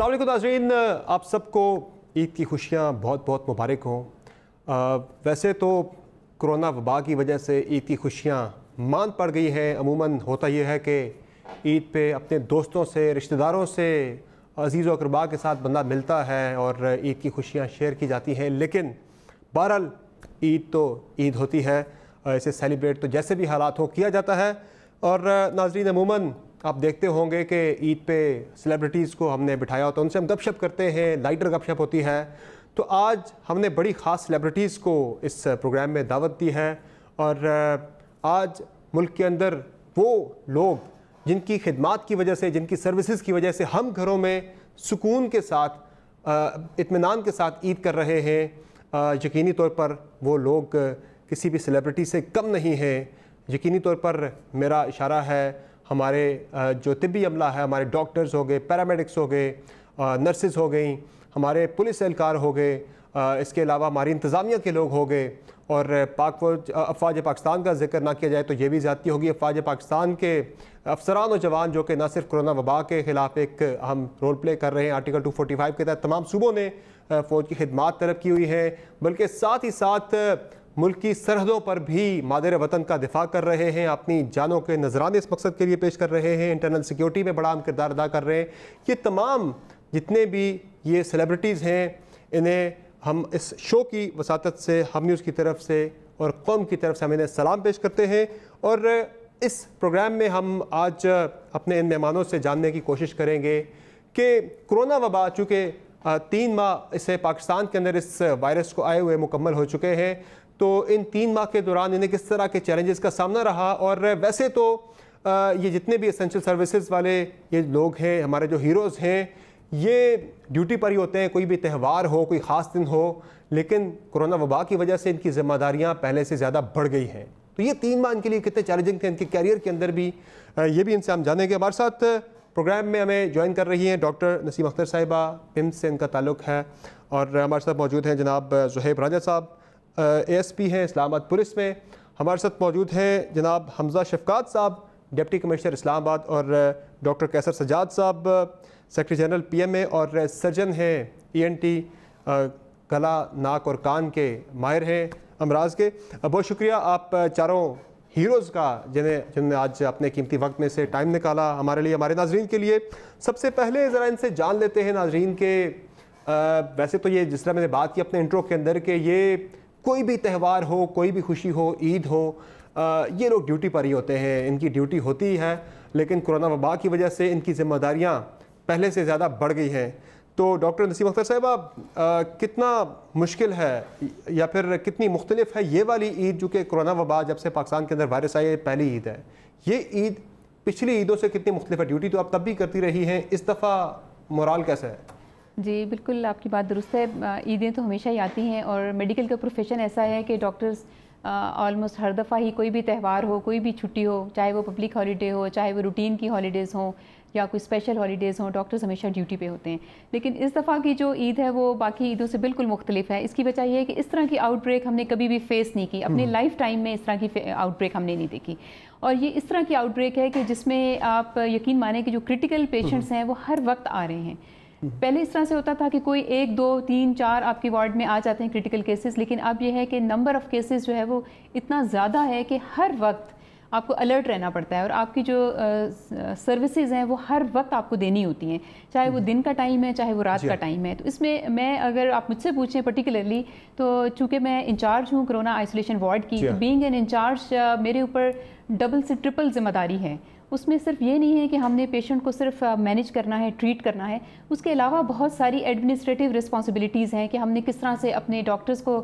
अस्सलाम वालेकुम नाज़रीन, आप सबको ईद की खुशियाँ बहुत बहुत मुबारक हों। वैसे तो कोरोना वबा की वजह से ईद की खुशियाँ मान पड़ गई हैं। अमूमन होता यह है कि ईद पे अपने दोस्तों से, रिश्तेदारों से, अज़ीज़ व अक़रबा के साथ बंदा मिलता है और ईद की खुशियाँ शेयर की जाती हैं। लेकिन बहरहाल ईद तो ईद होती है, इसे सेलिब्रेट तो जैसे भी हालात हो किया जाता है। और नाज़रीन, अमूमन आप देखते होंगे कि ईद पे सेलिब्रिटीज़ को हमने बिठाया होता है, उनसे हम गपशप करते हैं, लाइटर गपशप होती है। तो आज हमने बड़ी ख़ास सेलिब्रिटीज़ को इस प्रोग्राम में दावत दी है और आज मुल्क के अंदर वो लोग जिनकी खिदमात की वजह से, जिनकी सर्विसेज की वजह से हम घरों में सुकून के साथ, इत्मीनान के साथ ईद कर रहे हैं, यकीनी तौर पर वो लोग किसी भी सेलिब्रिटी से कम नहीं हैं। यकीनी तौर पर मेरा इशारा है हमारे जो तिब्बी अमला है, हमारे डॉक्टर्स हो गए, पैरामेडिक्स हो गए, नर्सेज हो गई, हमारे पुलिस एहलकार हो गए, इसके अलावा हमारी इंतज़ामिया के लोग हो गए। और अफवाज पाकिस्तान का जिक्र ना किया जाए तो ये भी ज़्यादती होगी। अफवाज पाकिस्तान के अफसरान और जवान जो कि न सिर्फ कोरोना वबा के ख़िलाफ़ एक हम रोल प्ले कर रहे हैं, आर्टिकल 245 के तहत तमाम सूबों ने फ़ौज की खिदमात तलब की हुई है, बल्कि साथ ही साथ मुल्क की सरहदों पर भी मादर वतन का दिफा कर रहे हैं, अपनी जानों के नजराने इस मकसद के लिए पेश कर रहे हैं, इंटरनल सिक्योरिटी में बड़ा अहम किरदार अदा कर रहे हैं। ये तमाम जितने भी ये सेलिब्रिटीज़ हैं, इन्हें हम इस शो की वसातत से, हम न्यूज़ की तरफ से और कौम की तरफ से हम इन्हें सलाम पेश करते हैं। और इस प्रोग्राम में हम आज अपने इन मेहमानों से जानने की कोशिश करेंगे कि कोरोना वबा, चूँकि 3 माह इसे पाकिस्तान के अंदर इस वायरस को आए हुए मुकम्मल हो चुके हैं, तो इन 3 माह के दौरान इन्हें किस तरह के चैलेंजेस का सामना रहा। और वैसे तो ये जितने भी एसेंशियल सर्विसेज वाले ये लोग हैं, हमारे जो हीरोज़ हैं, ये ड्यूटी पर ही होते हैं, कोई भी त्यौहार हो, कोई ख़ास दिन हो, लेकिन कोरोना वबा की वजह से इनकी ज़िम्मेदारियाँ पहले से ज़्यादा बढ़ गई हैं। तो ये 3 माह इनके लिए कितने चैलेंजिंग थे, इनके कैरियर के अंदर भी, ये भी इनसे हम जानेंगे। हमारे साथ प्रोग्राम में हमें ज्वाइन कर रही हैं डॉक्टर नसीम अख्तर साहिबा, पिम्स से इनका ताल्लुक़ है। और हमारे साथ मौजूद हैं जनाब ज़ुहैब राजा साहब, ASP हैं इस्लामाबाद पुलिस में। हमारे साथ मौजूद हैं जनाब हमजा शफकात साहब, डिप्टी कमिश्नर इस्लामाबाद, और डॉक्टर कैसर सजाद साहब, सेक्रेटरी जनरल PMA और सर्जन हैं, ENT, गला, नाक और कान के माहिर हैं अमराज के। बहुत शुक्रिया आप चारों हीरोज़ का जिन्होंने आज अपने कीमती वक्त में से टाइम निकाला हमारे लिए, हमारे नाजरीन के लिए। सबसे पहले ज़रा इनसे जान लेते हैं नाजरीन के, वैसे तो ये जिस तरह मैंने बात की अपने इंट्रो के अंदर कि ये कोई भी त्यौहार हो, कोई भी खुशी हो, ईद हो, ये लोग ड्यूटी पर ही होते हैं, इनकी ड्यूटी होती है। लेकिन कोरोना वबा की वजह से इनकी ज़िम्मेदारियाँ पहले से ज़्यादा बढ़ गई हैं। तो डॉक्टर नसीम अख्तर साहिबा, कितना मुश्किल है या फिर कितनी मुख्तलिफ है ये वाली ईद, जो कि कोरोना वबा जब से पाकिस्तान के अंदर वायरस आई, पहली ईद है, ये ईद पिछली ईदों से कितनी मुख्तलिफ है? ड्यूटी तो आप तब भी करती रही हैं, इस दफ़ा मोराल कैसा है? जी बिल्कुल, आपकी बात दुरुस्त है। ईदें तो हमेशा ही आती हैं और मेडिकल का प्रोफेशन ऐसा है कि डॉक्टर्स ऑलमोस्ट हर दफ़ा ही, कोई भी त्यौहार हो, कोई भी छुट्टी हो, चाहे वो पब्लिक हॉलीडे हो, चाहे वो रूटीन की हॉलीडेज़ हों या कोई स्पेशल हॉलीडेज़ हों, डॉक्टर्स हमेशा ड्यूटी पे होते हैं। लेकिन इस दफ़ा की जो ईद है वो बाकी ईदों से बिल्कुल मुख्तलिफ है। इसकी वजह यह है कि इस तरह की आउटब्रेक हमने कभी भी फेस नहीं की, अपने लाइफ टाइम में इस तरह की आउटब्रेक हमने नहीं देखी। और ये इस तरह की आउटब्रेक है कि जिसमें आप यकीन माने कि जो क्रिटिकल पेशेंट्स हैं वो हर वक्त आ रहे हैं। पहले इस तरह से होता था कि कोई 1, 2, 3, 4 आपकी वार्ड में आ जाते हैं क्रिटिकल केसेस, लेकिन अब यह है कि नंबर ऑफ़ केसेस जो है वो इतना ज़्यादा है कि हर वक्त आपको अलर्ट रहना पड़ता है और आपकी जो सर्विसेज हैं वो हर वक्त आपको देनी होती हैं, चाहे वो दिन का टाइम है, चाहे वो रात का टाइम है। तो इसमें मैं, अगर आप मुझसे पूछें पर्टिकुलरली, तो चूँकि मैं इंचार्ज हूँ कोरोना आइसोलेशन वार्ड की, बीइंग एन इंचार्ज मेरे ऊपर डबल से ट्रिपल जिम्मेदारी है। उसमें सिर्फ ये नहीं है कि हमने पेशेंट को सिर्फ मैनेज करना है, ट्रीट करना है, उसके अलावा बहुत सारी एडमिनिस्ट्रेटिव रिस्पॉन्सिबिलिटीज़ हैं कि हमने किस तरह से अपने डॉक्टर्स को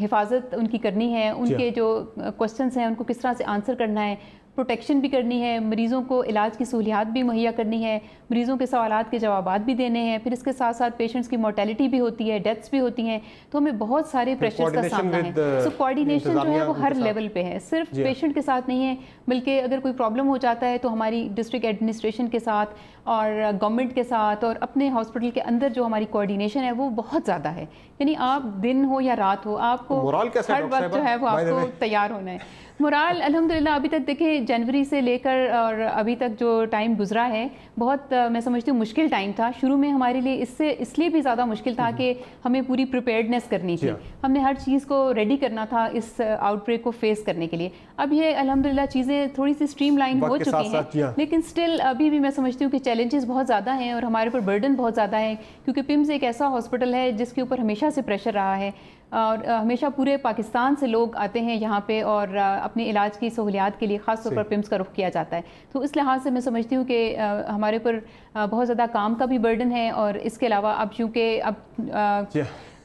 हिफाजत उनकी करनी है, उनके जो क्वेश्चंस हैं उनको किस तरह से आंसर करना है, प्रोटेक्शन भी करनी है, मरीज़ों को इलाज की सहूलियात भी मुहैया करनी है, मरीज़ों के सवालात के जवाबात भी देने हैं, फिर इसके साथ साथ पेशेंट्स की मोर्टेलिटी भी होती है, डेथ्स भी होती हैं, तो हमें बहुत सारे प्रेशर्स का सामना है। सो कोऑर्डिनेशन जो है वो हर लेवल पे है, सिर्फ पेशेंट के साथ नहीं है, बल्कि अगर कोई प्रॉब्लम हो जाता है तो हमारी डिस्ट्रिक्ट एडमिनिस्ट्रेशन के साथ, और गवर्नमेंट के साथ और अपने हॉस्पिटल के अंदर जो हमारी कोऑर्डिनेशन है वो बहुत ज़्यादा है। यानी आप दिन हो या रात हो, आपको हर वक्त जो है वो आपको तैयार होना है। मोराल अल्हम्दुलिल्लाह अभी तक देखें, जनवरी से लेकर और अभी तक जो टाइम गुजरा है बहुत मैं समझती हूँ मुश्किल टाइम था। शुरू में हमारे लिए इसलिए भी ज़्यादा मुश्किल था कि हमें पूरी प्रिपेयर्डनेस करनी थी, हमने हर चीज़ को रेडी करना था इस आउटब्रेक को फेस करने के लिए। अब ये अल्हम्दुलिल्लाह चीज़ें थोड़ी सी स्ट्रीमलाइन हो चुकी हैं, लेकिन स्टिल अभी भी मैं समझती हूँ कि चैलेंजेस बहुत ज़्यादा हैं और हमारे ऊपर बर्डन बहुत ज़्यादा है, क्योंकि पिम्स एक ऐसा हॉस्पिटल है जिसके ऊपर हमेशा से प्रेशर रहा है और हमेशा पूरे पाकिस्तान से लोग आते हैं यहाँ पे और अपने इलाज की सहूलियात के लिए ख़ास तौर पर पिम्स का रुख किया जाता है। तो इस लिहाज से मैं समझती हूँ कि हमारे ऊपर बहुत ज़्यादा काम का भी बर्डन है और इसके अलावा अब चूँकि अब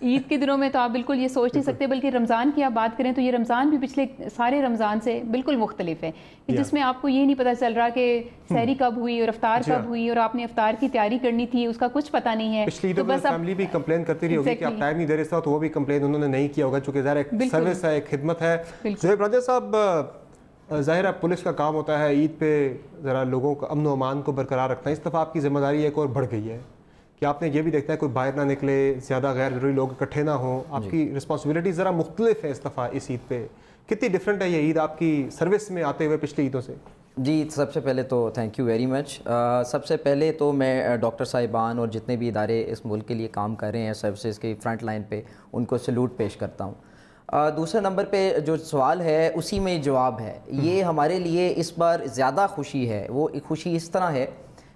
ईद के दिनों में तो आप बिल्कुल ये सोच नहीं सकते, बल्कि रमज़ान की आप बात करें तो ये रमज़ान भी पिछले सारे रमज़ान से बिल्कुल मुख्तलिफ है, जिसमें आपको ये नहीं पता चल रहा कि सहरी कब हुई और अफ्तार कब हुई और आपने अफ्तार की तैयारी करनी थी, उसका कुछ पता नहीं है। पिछली तो बस फैमिली भी कंप्लेन करती रही होगी कि आप टाइम नहीं दे रहे थे, तो वो भी कंप्लेन उन्होंने नहीं किया होगा, चूँकि ज़ाहिर एक सर्विस है, एक खिदमत है। ज़ुहैब राजा साहब, ज़ाहिर है पुलिस का काम होता है ईद पे ज़रा लोगों का अमन व अमान को बरकरार रखना। इस दफ़ा आपकी जिम्मेदारी एक और बढ़ गई है कि आपने ये भी देखना है कोई बाहर ना निकले, ज़्यादा गैर ज़रूरी लोग इकट्ठे ना हो। आपकी रिस्पॉन्सिबिलिटी ज़रा मुख्तलिफ है इस दफ़ा इस ईद पे। कितनी डिफरेंट है ये ईद आपकी सर्विस में आते हुए पिछली ईदों से? जी, सबसे पहले तो थैंक यू वेरी मच। सबसे पहले तो मैं डॉक्टर साहिबान और जितने भी इदारे इस मुल्क के लिए काम कर रहे हैं सर्विसेज के फ्रंट लाइन पे, उनको सैल्यूट पेश करता हूँ। दूसरे नंबर पे जो सवाल है उसी में जवाब है। ये हमारे लिए इस बार ज़्यादा खुशी है। वो खुशी इस तरह है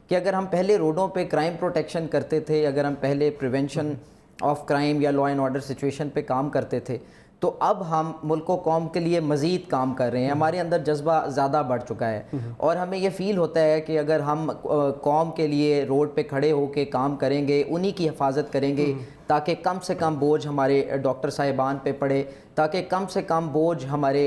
कि अगर हम पहले रोडों पे क्राइम प्रोटेक्शन करते थे, अगर हम पहले प्रिवेंशन ऑफ क्राइम या लॉ एंड ऑर्डर सिचुएशन पे काम करते थे, तो अब हम मुल्क व कौम के लिए मज़ीद काम कर रहे हैं। हमारे अंदर जज्बा ज़्यादा बढ़ चुका है और हमें ये फ़ील होता है कि अगर हम कौम के लिए रोड पे खड़े होकर काम करेंगे, उन्हीं की हिफाजत करेंगे, ताकि कम से कम बोझ हमारे डॉक्टर साहिबान पे पड़े, ताकि कम से कम बोझ हमारे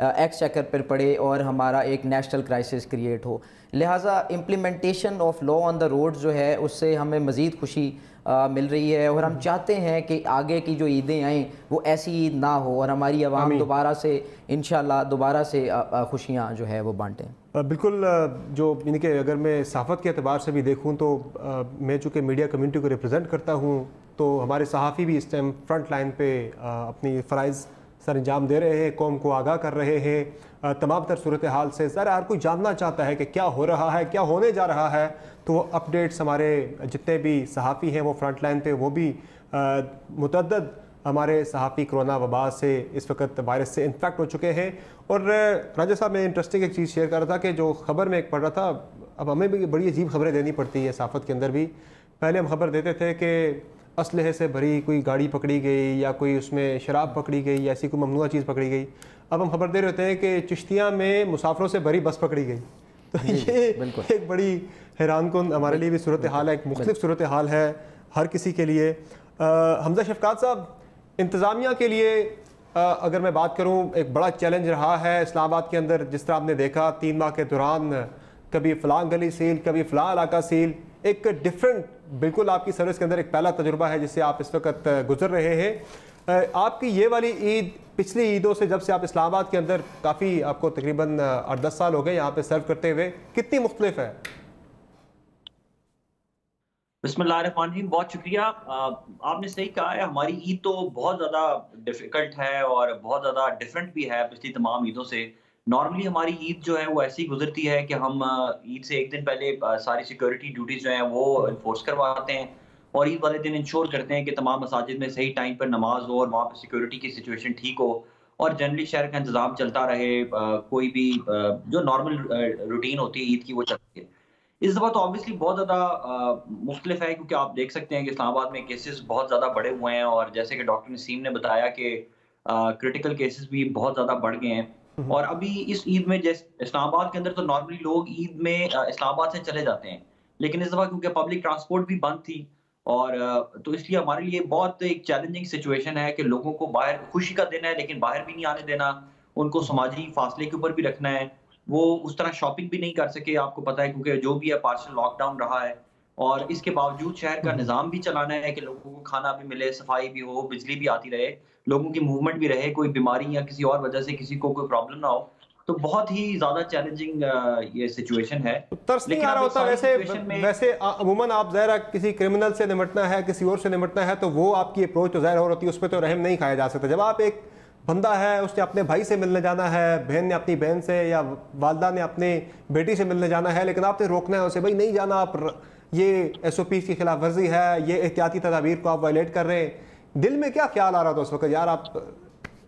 एक्सचेकर पर पड़े और हमारा एक नेशनल क्राइसिस क्रिएट हो। लिहाजा implementation of law on the road जो है उससे हमें मज़ीद खुशी मिल रही है और हम चाहते हैं कि आगे की जो ईदें आएँ वो ऐसी ईद ना हो और हमारी आवाम दोबारा से इंशाल्लाह दोबारा से खुशियाँ जो है वो बांटें। बिल्कुल, जो यानी कि अगर मैं सहाफ़त के अतबार से भी देखूँ तो मैं चूँकि मीडिया कम्यूनिटी को रिप्रेजेंट करता हूँ, तो हमारे सहाफ़ी भी इस टाइम फ्रंट लाइन पे अपनी फ़राइज़ सर अंजाम दे रहे हैं, कौम को आगाह कर रहे हैं तमाम तर सूरत हाल से। ज़रा हर कोई जानना चाहता है कि क्या हो रहा है, क्या होने जा रहा है, तो वो अपडेट्स हमारे जितने भी सहाफ़ी हैं वो फ्रंट लाइन पे, वो भी मुतअद्दद हमारे सहाफ़ी कोरोना वबा से इस वक्त वायरस से इन्फेक्ट हो चुके हैं। और राजा साहब, मैं इंटरेस्टिंग एक चीज़ शेयर कर रहा था कि जो ख़बर में एक पढ़ रहा था, अब हमें भी बड़ी अजीब खबरें देनी पड़ती है सहाफ़त के अंदर भी। पहले हम खबर देते थे कि असलहे से भरी कोई गाड़ी पकड़ी गई या कोई उसमें शराब पकड़ी गई या ऐसी कोई ममनुआ चीज़ पकड़ी गई। अब हम खबर दे रहे होते हैं कि चिश्तिया में मुसाफिरों से भरी बस पकड़ी गई। तो ये एक बड़ी हैरानकुन हमारे लिए भी सूरत हाल है, एक मुख्तलिफ सूरत हाल है हर किसी के लिए। हमजा शफकात साहब, इंतज़ामिया के लिए अगर मैं बात करूँ, एक बड़ा चैलेंज रहा है इस्लामाबाद के अंदर। जिस तरह आपने देखा 3 माह के दौरान कभी फ़लाँ गली सील, कभी फ़लाँ इलाका सील, एक डिफरेंट बिल्कुल आपकी सर्विस के अंदर एक पहला तजुर्बा है जिससे आप इस वक्त गुजर रहे हैं। आपकी ये वाली ईद पिछली ईदों से, जब से आप इस्लामाबाद के अंदर काफ़ी, आपको तकरीबन 8-10 साल हो गए यहाँ पे सर्व करते हुए, कितनी मुख्तलिफ है? बिस्मिल्लाहिर्रहमानिर्रहीम, बहुत शुक्रिया। आपने सही कहा है, हमारी ईद तो बहुत ज़्यादा डिफ़िकल्ट है और बहुत ज़्यादा डिफरेंट भी है पिछली तमाम ईदों से। नॉर्मली हमारी ईद जो है वो ऐसी गुजरती है कि हम ईद से एक दिन पहले सारी सिक्योरिटी ड्यूटीज़ जो हैं वो इन्फोर्स करवाते हैं और ईद वाले दिन इंश्योर करते हैं कि तमाम मसाजिद में सही टाइम पर नमाज हो और वहाँ पर सिक्योरिटी की सिचुएशन ठीक हो और जनरली शहर का इंतज़ाम चलता रहे। कोई भी जो नॉर्मल रूटीन होती है ईद की वो चलती है। इस दफ़ा तो ऑब्वियसली बहुत ज़्यादा मुख्तलिफ है, क्योंकि आप देख सकते हैं कि इस्लामाबाद में केसेस बहुत ज़्यादा बढ़े हुए हैं और जैसे कि डॉक्टर नसीम ने बताया कि क्रिटिकल केसेस भी बहुत ज़्यादा बढ़ गए हैं। और अभी इस ईद में, जैसे इस्लामाबाद के अंदर तो नॉर्मली लोग ईद में इस्लामाबाद से चले जाते हैं, लेकिन इस दफ़ा क्योंकि पब्लिक ट्रांसपोर्ट भी बंद थी और तो इसलिए हमारे लिए बहुत एक चैलेंजिंग सिचुएशन है कि लोगों को बाहर, खुशी का दिन है लेकिन बाहर भी नहीं आने देना, उनको समाजी फासले के ऊपर भी रखना है। वो उस तरह शॉपिंग भी नहीं कर सके, आपको पता है, क्योंकि जो भी है पार्शियल लॉकडाउन रहा है और इसके बावजूद शहर का निज़ाम भी चलाना है कि लोगों को खाना भी मिले, सफाई भी हो, बिजली भी आती रहे, लोगों की मूवमेंट भी रहे, कोई बीमारी या किसी और वजह से किसी को कोई प्रॉब्लम ना हो। तो बहुत ही ज़्यादा चैलेंजिंग ये सिचुएशन है। तो तरस नहीं आ रहा होता वैसे अमूमन आप ज़ाहिर किसी क्रिमिनल से निपटना है, किसी और से निपटना है, तो वो आपकी अप्रोच तो ज़ाहिर हो रही है, उस पर तो रहम नहीं खाया जा सकता। जब आप एक बंदा है, उसने अपने भाई से मिलने जाना है, बहन ने अपनी बहन से या वालदा ने अपनी बेटी से मिलने जाना है, लेकिन आपने रोकना है उसे, भाई नहीं जाना, आप ये SOP की खिलाफ वर्जी है, ये एहतियाती तदाबीर को आप वायलेट कर रहे हैं, दिल में क्या ख्याल आ रहा था उस वक्त? यार आप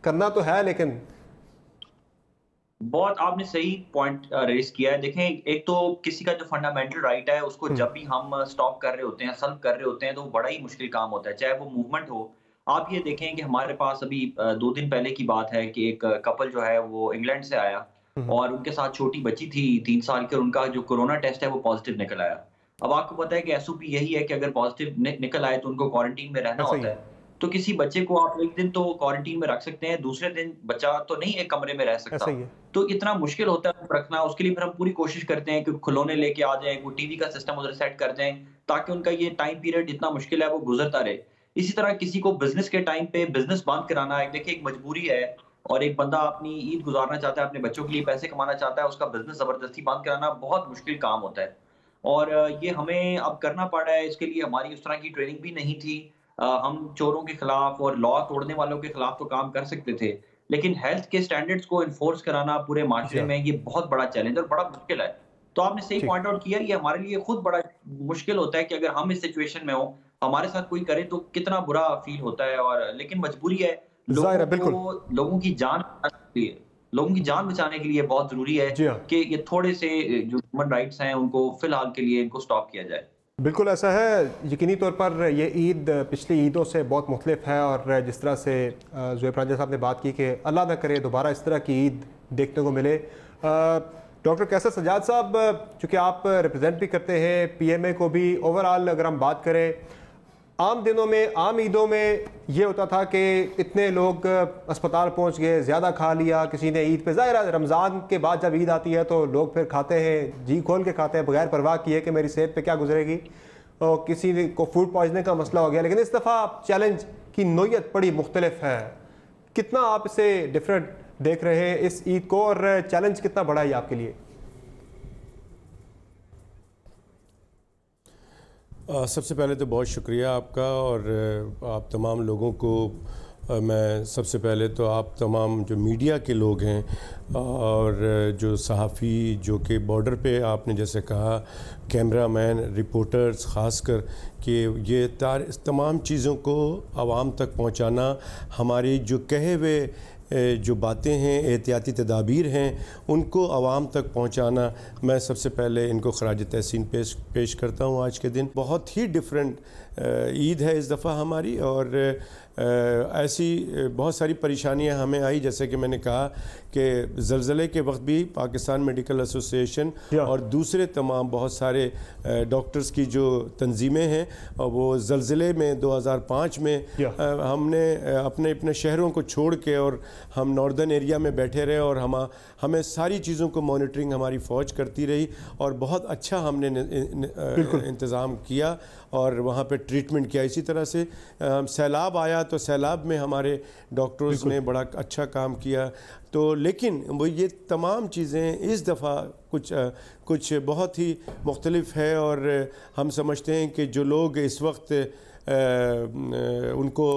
करना तो है, लेकिन बहुत आपने सही पॉइंट रेस किया है। देखें, एक तो किसी का जो फंडामेंटल राइट है उसको जब भी हम स्टॉप कर रहे होते हैं, सल्व कर रहे होते हैं, तो बड़ा ही मुश्किल काम होता है, चाहे वो मूवमेंट हो। आप ये देखें कि हमारे पास अभी 2 दिन पहले की बात है कि एक कपल जो है वो इंग्लैंड से आया और उनके साथ छोटी बच्ची थी 3 साल की, और उनका जो कोरोना टेस्ट है वो पॉजिटिव निकल आया। अब आपको पता है कि SOP यही है कि अगर पॉजिटिव निकल आए तो उनको क्वारंटीन में रहना होता है। तो किसी बच्चे को आप एक दिन तो क्वारंटीन में रख सकते हैं, दूसरे दिन बच्चा तो नहीं एक कमरे में रह सकता। तो इतना मुश्किल होता है रखना। उसके लिए फिर हम पूरी कोशिश करते हैं कि खिलौने लेके आ जाएं, कोई टीवी का सिस्टम उधर सेट कर दें, ताकि उनका ये टाइम पीरियड जितना मुश्किल है वो गुजरता रहे। इसी तरह किसी को बिजनेस के टाइम पे बिजनेस बंद कराना है, देखिए एक मजबूरी है, और एक बंदा अपनी ईद गुजारना चाहता है, अपने बच्चों के लिए पैसे कमाना चाहता है, उसका बिजनेस जबरदस्ती बंद कराना बहुत मुश्किल काम होता है। और ये हमें अब करना पड़ रहा है। इसके लिए हमारी उस तरह की ट्रेनिंग भी नहीं थी। हम चोरों के खिलाफ और लॉ तोड़ने वालों के खिलाफ तो काम कर सकते थे, लेकिन हेल्थ के स्टैंडर्ड्स को इन्फोर्स कराना पूरे माशरे में ये बहुत बड़ा चैलेंज और बड़ा मुश्किल है। तो आपने सही पॉइंट आउट किया, ये हमारे लिए खुद बड़ा मुश्किल होता है कि अगर हम इस सिचुएशन में हो, हमारे साथ कोई करे तो कितना बुरा फील होता है। और लेकिन मजबूरी है, लोगों की जान बचाने के लिए बहुत जरूरी है कि ये थोड़े से जो ह्यूमन राइट्स हैं उनको फिलहाल के लिए इनको स्टॉप किया जाए। बिल्कुल ऐसा है। यकीनी तौर पर ये ईद पिछली ईदों से बहुत मुख्तलिफ है, और जिस तरह से ज़ुहैब रांझा साहब ने बात की कि अल्लाह न करे दोबारा इस तरह की ईद देखने को मिले। डॉक्टर कैसर सज्जाद साहब, चूँकि आप रिप्रेजेंट भी करते हैं PMA को भी, ओवरऑल अगर हम बात करें, आम दिनों में, आम ईदों में ये होता था कि इतने लोग अस्पताल पहुंच गए, ज़्यादा खा लिया किसी ने ईद पे। ज़ाहिर है रमज़ान के बाद जब ईद आती है तो लोग फिर खाते हैं, जी खोल के खाते हैं, बगैर परवाह किए कि मेरी सेहत पे क्या गुजरेगी, और किसी को फूड पॉइजनिंग का मसला हो गया। लेकिन इस दफ़ा चैलेंज की नोयत बड़ी मुख्तलिफ है। कितना आप इसे डिफरेंट देख रहे हैं इस ईद को, और चैलेंज कितना बड़ा है आपके लिए? सबसे पहले तो बहुत शुक्रिया आपका, और आप तमाम लोगों को मैं सबसे पहले तो आप तमाम जो मीडिया के लोग हैं और जो सहाफ़ी जो कि बॉर्डर पे आपने जैसे कहा, कैमरामैन, रिपोर्टर्स, ख़ासकर कि ये तमाम चीज़ों को आवाम तक पहुंचाना, हमारी जो कहे हुए जो बातें हैं, एहतियाती तदाबीर हैं, उनको आवाम तक पहुंचाना, मैं सबसे पहले इनको खराज तहसीन पेश करता हूं। आज के दिन बहुत ही डिफरेंट ईद है इस दफ़ा हमारी, और ऐसी बहुत सारी परेशानियां हमें आई, जैसे कि मैंने कहा कि ज़लज़ले के वक्त भी पाकिस्तान मेडिकल एसोसिएशन और दूसरे तमाम बहुत सारे डॉक्टर्स की जो तंजीमें हैं, वो ज़लज़ले में 2005 में हमने अपने अपने शहरों को छोड़ के और हम नॉर्दर्न एरिया में बैठे रहे, और हमें सारी चीज़ों को मॉनिटरिंग हमारी फ़ौज करती रही, और बहुत अच्छा हमने इंतज़ाम किया और वहाँ पे ट्रीटमेंट किया। इसी तरह से सैलाब आया तो सैलाब में हमारे डॉक्टर्स ने बड़ा अच्छा काम किया। तो लेकिन वो ये तमाम चीज़ें इस दफ़ा कुछ बहुत ही मुख्तलिफ है, और हम समझते हैं कि जो लोग इस वक्त उनको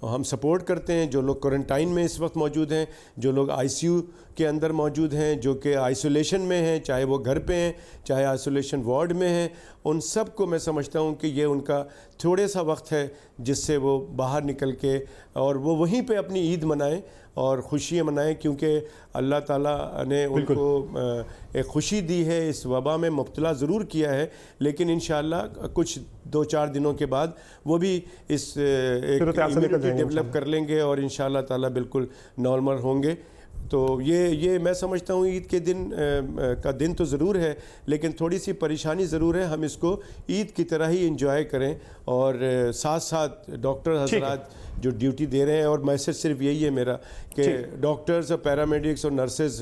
हम सपोर्ट करते हैं, जो लोग क्वारंटाइन में इस वक्त मौजूद हैं, जो लोग ICU के अंदर मौजूद हैं, जो कि आइसोलेशन में हैं, चाहे वो घर पे हैं चाहे आइसोलेशन वार्ड में हैं, उन सब को मैं समझता हूँ कि ये उनका थोड़े सा वक्त है जिससे वो बाहर निकल के और वो वहीं पे अपनी ईद मनाएं और खुशियाँ मनाएं, क्योंकि अल्लाह ताला ने उनको एक खुशी दी है। इस वबा में मुब्तला ज़रूर किया है, लेकिन इंशाअल्लाह कुछ 2-4 दिनों के बाद वो भी इस एक इम्यूनिटी डेवलप कर लेंगे और इंशाअल्लाह ताला बिल्कुल नॉर्मल होंगे। तो ये मैं समझता हूँ ईद के दिन का दिन तो ज़रूर है, लेकिन थोड़ी सी परेशानी ज़रूर है। हम इसको ईद की तरह ही इंजॉय करें, और साथ साथ डॉक्टर हजरात जो ड्यूटी दे रहे हैं। और मैसेज सिर्फ यही है मेरा कि डॉक्टर्स और पैरामेडिक्स और नर्सेज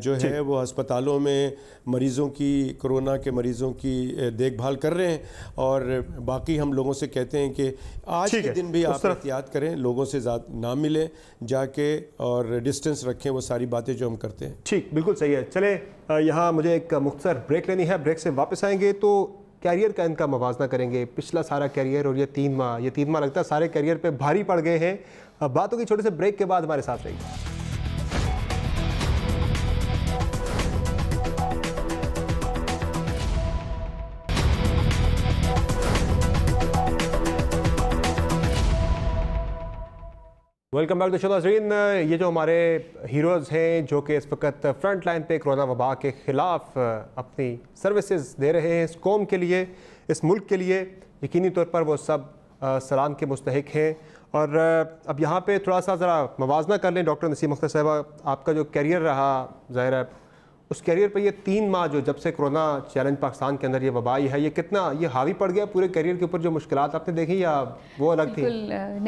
जो है वो अस्पतालों में मरीज़ों की, कोरोना के मरीज़ों की देखभाल कर रहे हैं। और बाकी हम लोगों से कहते हैं कि आज के दिन भी आप एहतियात करें, लोगों से ज़्यादा ना मिलें जाके और डिस्टेंस रखें, वो सारी बातें जो हम करते हैं। ठीक, बिल्कुल सही है। चले यहाँ मुझे एक मुख्तसर ब्रेक लेनी है, ब्रेक से वापस आएंगे तो कैरियर का इनका मवाजना करेंगे। पिछला सारा कैरियर और ये 3 माह लगता है सारे कैरियर पे भारी पड़ गए हैं। बातों की छोटे से ब्रेक के बाद हमारे साथ रहिए। वेलकम बैक टू शो नाज़रीन। ये जो हमारे हीरोज़ हैं जो कि इस वक्त फ्रंट लाइन पे कोरोना वबा के ख़िलाफ़ अपनी सर्विसेज दे रहे हैं इस कौम के लिए, इस मुल्क के लिए, यकीनी तौर पर वो सब सलाम के मुस्तहिक हैं। और अब यहाँ पे थोड़ा सा ज़रा मवाजना कर लें। डॉक्टर नसीम अख्तर साहिबा, आपका जो कैरियर रहा, ज़ाहिर है उस कैरियर पे ये 3 माह जो जब से कोरोना चैलेंज पाकिस्तान के अंदर ये वबा आई है, ये कितना ये हावी पड़ गया पूरे कैरियर के ऊपर? जो मुश्किलात आपने देखी या वो अलग थी?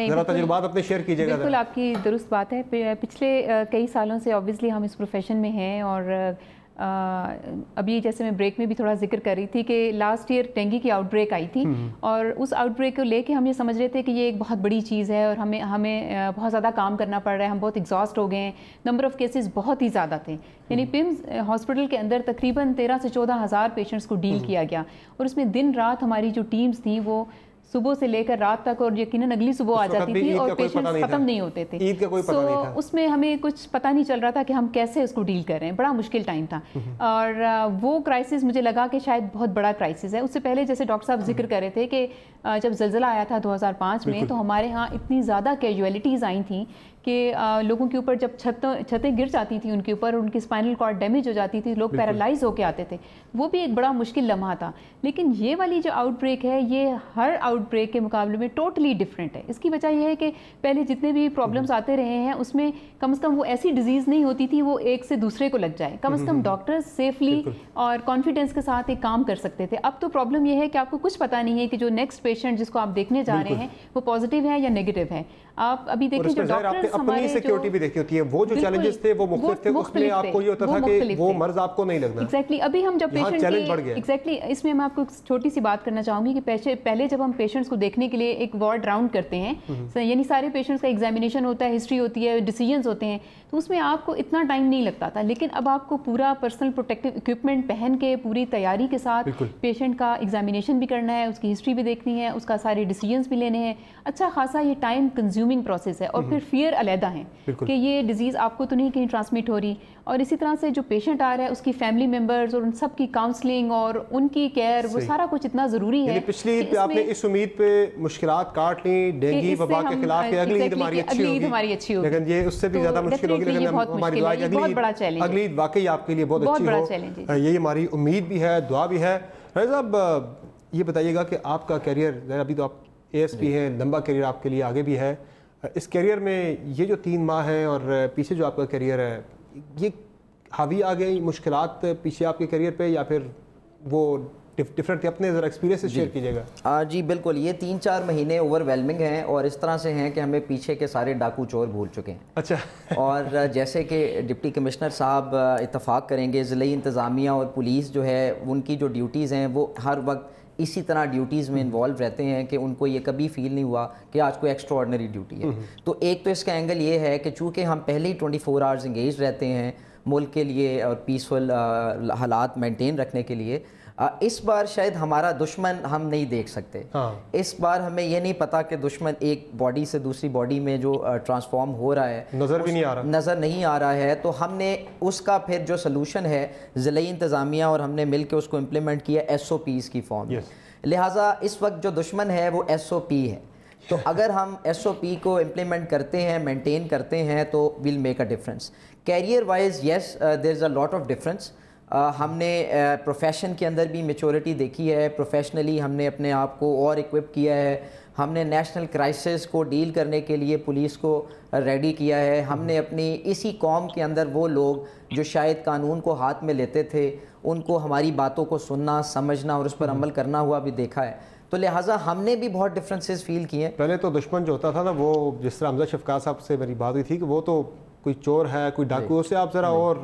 ज़रा तजुर्बात अपने शेयर कीजिएगा। बिल्कुल आपकी दुरुस्त बात है। पिछले कई सालों से ऑब्वियसली हम इस प्रोफेशन में हैं और अभी जैसे मैं ब्रेक में भी थोड़ा जिक्र कर रही थी कि लास्ट ईयर डेंगू की आउटब्रेक आई थी और उस आउटब्रेक को लेके हम ये समझ रहे थे कि ये एक बहुत बड़ी चीज़ है और हमें बहुत ज़्यादा काम करना पड़ रहा है, हम बहुत एग्जॉस्ट हो गए हैं, नंबर ऑफ़ केसेस बहुत ही ज़्यादा थे। यानी पिम्स हॉस्पिटल के अंदर तकरीबन 13 से 14 हज़ार पेशेंट्स को डील किया गया और उसमें दिन रात हमारी जो टीम्स थी वो सुबह से लेकर रात तक और यकीनन अगली सुबह आ जाती थी और पेशेंट्स खत्म नहीं होते थे। ईद का कोई पता नहीं था। उसमें हमें कुछ पता नहीं चल रहा था कि हम कैसे उसको डील कर रहे हैं, बड़ा मुश्किल टाइम था। और वो क्राइसिस मुझे लगा कि शायद बहुत बड़ा क्राइसिस है। उससे पहले जैसे डॉक्टर साहब जिक्र कर रहे थे कि जब ज़लज़ला आया था 2005 में तो हमारे यहाँ इतनी ज़्यादा कैजुअलिटीज़ आई थी कि लोगों के ऊपर जब छतें गिर जाती थी उनके ऊपर, उनकी स्पाइनल कॉर्ड डैमेज हो जाती थी, लोग पैरालाइज होकर आते थे। वो भी एक बड़ा मुश्किल लम्हा था। लेकिन ये वाली जो आउटब्रेक है ये हर आउटब्रेक के मुकाबले में टोटली डिफरेंट है। इसकी वजह यह है कि पहले जितने भी प्रॉब्लम्स आते रहे हैं उसमें कम से कम वो ऐसी डिजीज़ नहीं होती थी वो एक से दूसरे को लग जाए। कम से कम डॉक्टर्स सेफली और कॉन्फिडेंस के साथ एक काम कर सकते थे। अब तो प्रॉब्लम यह है कि आपको कुछ पता नहीं है कि जो नेक्स्ट पेशेंट जिसको आप देखने जा रहे हैं वो पॉजिटिव है या नेगेटिव है। आप अभी देखिए जो डॉक्टर्स अपनी सिक्योरिटी भी देखनी होती है। वो जो चैलेंजेस थे वो मुख्तलिफ थे, उसमें आपको ये होता था कि वो मर्ज आपको नहीं लगना। एग्जैक्टली। अभी हम जब पेशेंट चैलेंज बढ़ गया। एग्जैक्टली इसमें मैं आपको छोटी सी बात करना चाहूंगी कि पहले जब हम पेशेंट्स को देखने के लिए एक वार्ड राउंड करते हैं, यानी सारे पेशेंट्स का एग्जामिनेशन होता है, हिस्ट्री होती है, डिसीजंस होते हैं, तो उसमें आपको इतना टाइम नहीं लगता था। लेकिन अब आपको पूरा पर्सनल प्रोटेक्टिव इक्विपमेंट पहन के पूरी तैयारी के साथ पेशेंट का एग्जामिनेशन भी करना है, उसकी हिस्ट्री भी देखनी है, उसका सारे डिसीजंस भी लेने हैं। अच्छा खासा ये टाइम कंज्यूमिंग प्रोसेस है। और फिर फियर अलहदा है कि ये डिजीज़ आपको तो नहीं कहीं ट्रांसमिट हो रही। और इसी तरह से जो पेशेंट आ रहा है उसकी फैमिली मेंबर्स और उन सब की काउंसलिंग और उनकी केयर, वो सारा कुछ इतना ज़रूरी है। पिछली ईद पे आपने इस उम्मीद पे मुश्किलात काट ली डेंगू वबा के खिलाफ कि अगली ईद हमारी अच्छी होगी, लेकिन ये उससे भी ज़्यादा मुश्किल होगी। लेकिन हमारी दुआ है अगली ईद वाकई आपके लिए बहुत अच्छी हो, यही हमारी उम्मीद भी है, दुआ भी है। साहब ये बताइएगा कि आपका कैरियर, अभी तो आप ASP हैं, लंबा कैरियर आपके लिए आगे भी है। इस कैरियर में ये जो 3 माह है और पीछे जो आपका कैरियर है, ये हावी आ गई मुश्किलात पीछे आपके कैरियर पे या फिर वो डिफरेंट थे? अपने ज़रा एक्सपीरियंस शेयर कीजिएगा। जी बिल्कुल, ये 3-4 महीने ओवरवेलमिंग हैं और इस तरह से हैं कि हमें पीछे के सारे डाकू चोर भूल चुके हैं। अच्छा। और जैसे कि डिप्टी कमिश्नर साहब इत्तफाक करेंगे, ज़िले इंतज़ामिया और पुलिस जो है उनकी जो ड्यूटीज़ हैं वो हर वक्त इसी तरह ड्यूटीज़ में इन्वॉल्व रहते हैं कि उनको ये कभी फील नहीं हुआ कि आज कोई एक्स्ट्रा ऑर्डिनरी ड्यूटी है। तो एक तो इसका एंगल ये है कि चूँकि हम पहले ही 24 आवर्स इंगेज रहते हैं मुल्क के लिए और पीसफुल हालात मेंटेन रखने के लिए, इस बार शायद हमारा दुश्मन हम नहीं देख सकते। हाँ। इस बार हमें ये नहीं पता कि दुश्मन एक बॉडी से दूसरी बॉडी में जो ट्रांसफॉर्म हो रहा है नज़र नहीं आ रहा है। तो हमने उसका फिर जो सलूशन है ज़िले इंतज़ामिया और हमने मिल के उसको इम्प्लीमेंट किया SOPs की फॉर्म। लिहाजा इस वक्त जो दुश्मन है वो SOP है। तो अगर हम SOP को इम्प्लीमेंट करते हैं, मेंटेन करते हैं, तो will make a difference. Career wise yes there is a lot of difference. हमने प्रोफेशन के अंदर भी मैच्योरिटी देखी है, प्रोफेशनली हमने अपने आप को और इक्विप किया है, हमने नेशनल क्राइसिस को डील करने के लिए पुलिस को रेडी किया है, हमने अपनी इसी कौम के अंदर वो लोग जो शायद कानून को हाथ में लेते थे उनको हमारी बातों को सुनना, समझना और उस पर अमल करना हुआ भी देखा है। तो लिहाजा हमने भी बहुत डिफरेंसेस फील किए। पहले तो दुश्मन जो होता था ना, वो जिस तरह हमजा शफकात साहब से मेरी बात हुई थी कि वो तो कोई चोर है, कोई डाकू, उससे आप ज़रा और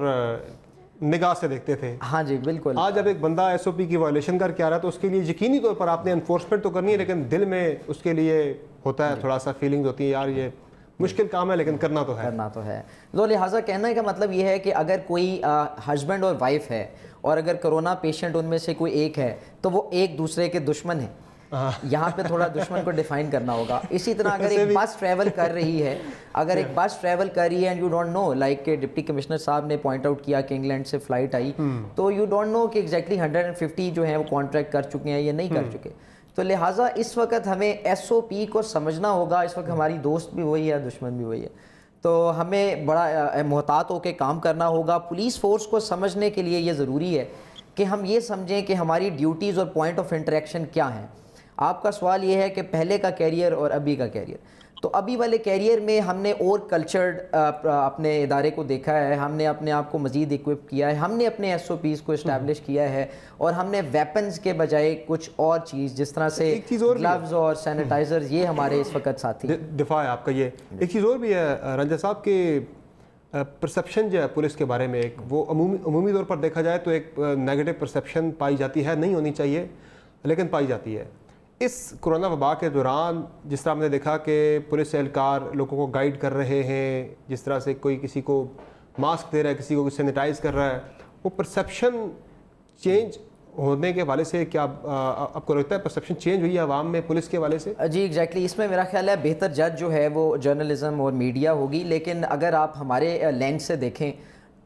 निगाह से देखते थे। हाँ जी बिल्कुल। आज जब एक बंदा SOP की वायलेशन करके आ रहा है तो उसके लिए यकीनी तौर पर आपने एनफोर्समेंट तो करनी है, लेकिन दिल में उसके लिए होता है थोड़ा सा फीलिंग होती है, यार ये मुश्किल काम है लेकिन करना तो है। तो लिहाजा कहने का मतलब ये है कि अगर कोई हस्बैंड और वाइफ है और अगर कोरोना पेशेंट उनमें से कोई एक है तो वो एक दूसरे के दुश्मन है। यहाँ पे थोड़ा दुश्मन को डिफाइन करना होगा। इसी तरह अगर एक बस ट्रैवल कर रही है, अगर एक बस ट्रैवल कर रही है and you don't know, like deputy commissioner साहब ने पॉइंट आउट किया कि इंग्लैंड से फ्लाइट आई, तो यू डोंट नो कि एग्जैक्टली 150 जो है वो कॉन्ट्रैक्ट कर चुके हैं या नहीं कर चुके। तो लिहाजा इस वक्त हमें SOP को समझना होगा। इस वक्त हमारी दोस्त भी वही है, दुश्मन भी वही है, तो हमें बड़ा मोहतात होकर काम करना होगा। पुलिस फोर्स को समझने के लिए ये ज़रूरी है कि हम ये समझें कि हमारी ड्यूटीज़ और पॉइंट ऑफ इंटरेक्शन क्या हैं। आपका सवाल ये है कि पहले का कैरियर और अभी का कैरियर, तो अभी वाले कैरियर में हमने और कल्चर्ड अपने इदारे को देखा है, हमने अपने आप को मज़ीद इक्विप किया है, हमने अपने SOPs को इस्टेब्लिश किया है और हमने वेपन्स के बजाय कुछ और चीज़ जिस तरह से ग्लव्स और सैनिटाइजर, ये हमारे इस वक्त साथी दिफा है आपका। ये एक चीज़ और भी है रंजा साहब के परसेप्शन जो है पुलिस के बारे में, एक वो अमूमी तौर पर देखा जाए तो एक नेगेटिव परसेप्शन पाई जाती है, नहीं होनी चाहिए लेकिन पाई जाती है। इस कोरोना वबा के दौरान जिस तरह हमने देखा कि पुलिस एहलकार लोगों को गाइड कर रहे हैं, जिस तरह से कोई किसी को मास्क दे रहा है, किसी को सैनिटाइज़ कर रहा है, वो परसेप्शन चेंज होने के हवाले से क्या आपको लगता है परसेप्शन चेंज हुई है आवाम में पुलिस के हवाले से? जी एग्जैक्टली, इसमें मेरा ख्याल है बेहतर जज जो है वो जर्नलिज्म और मीडिया होगी। लेकिन अगर आप हमारे लेंस से देखें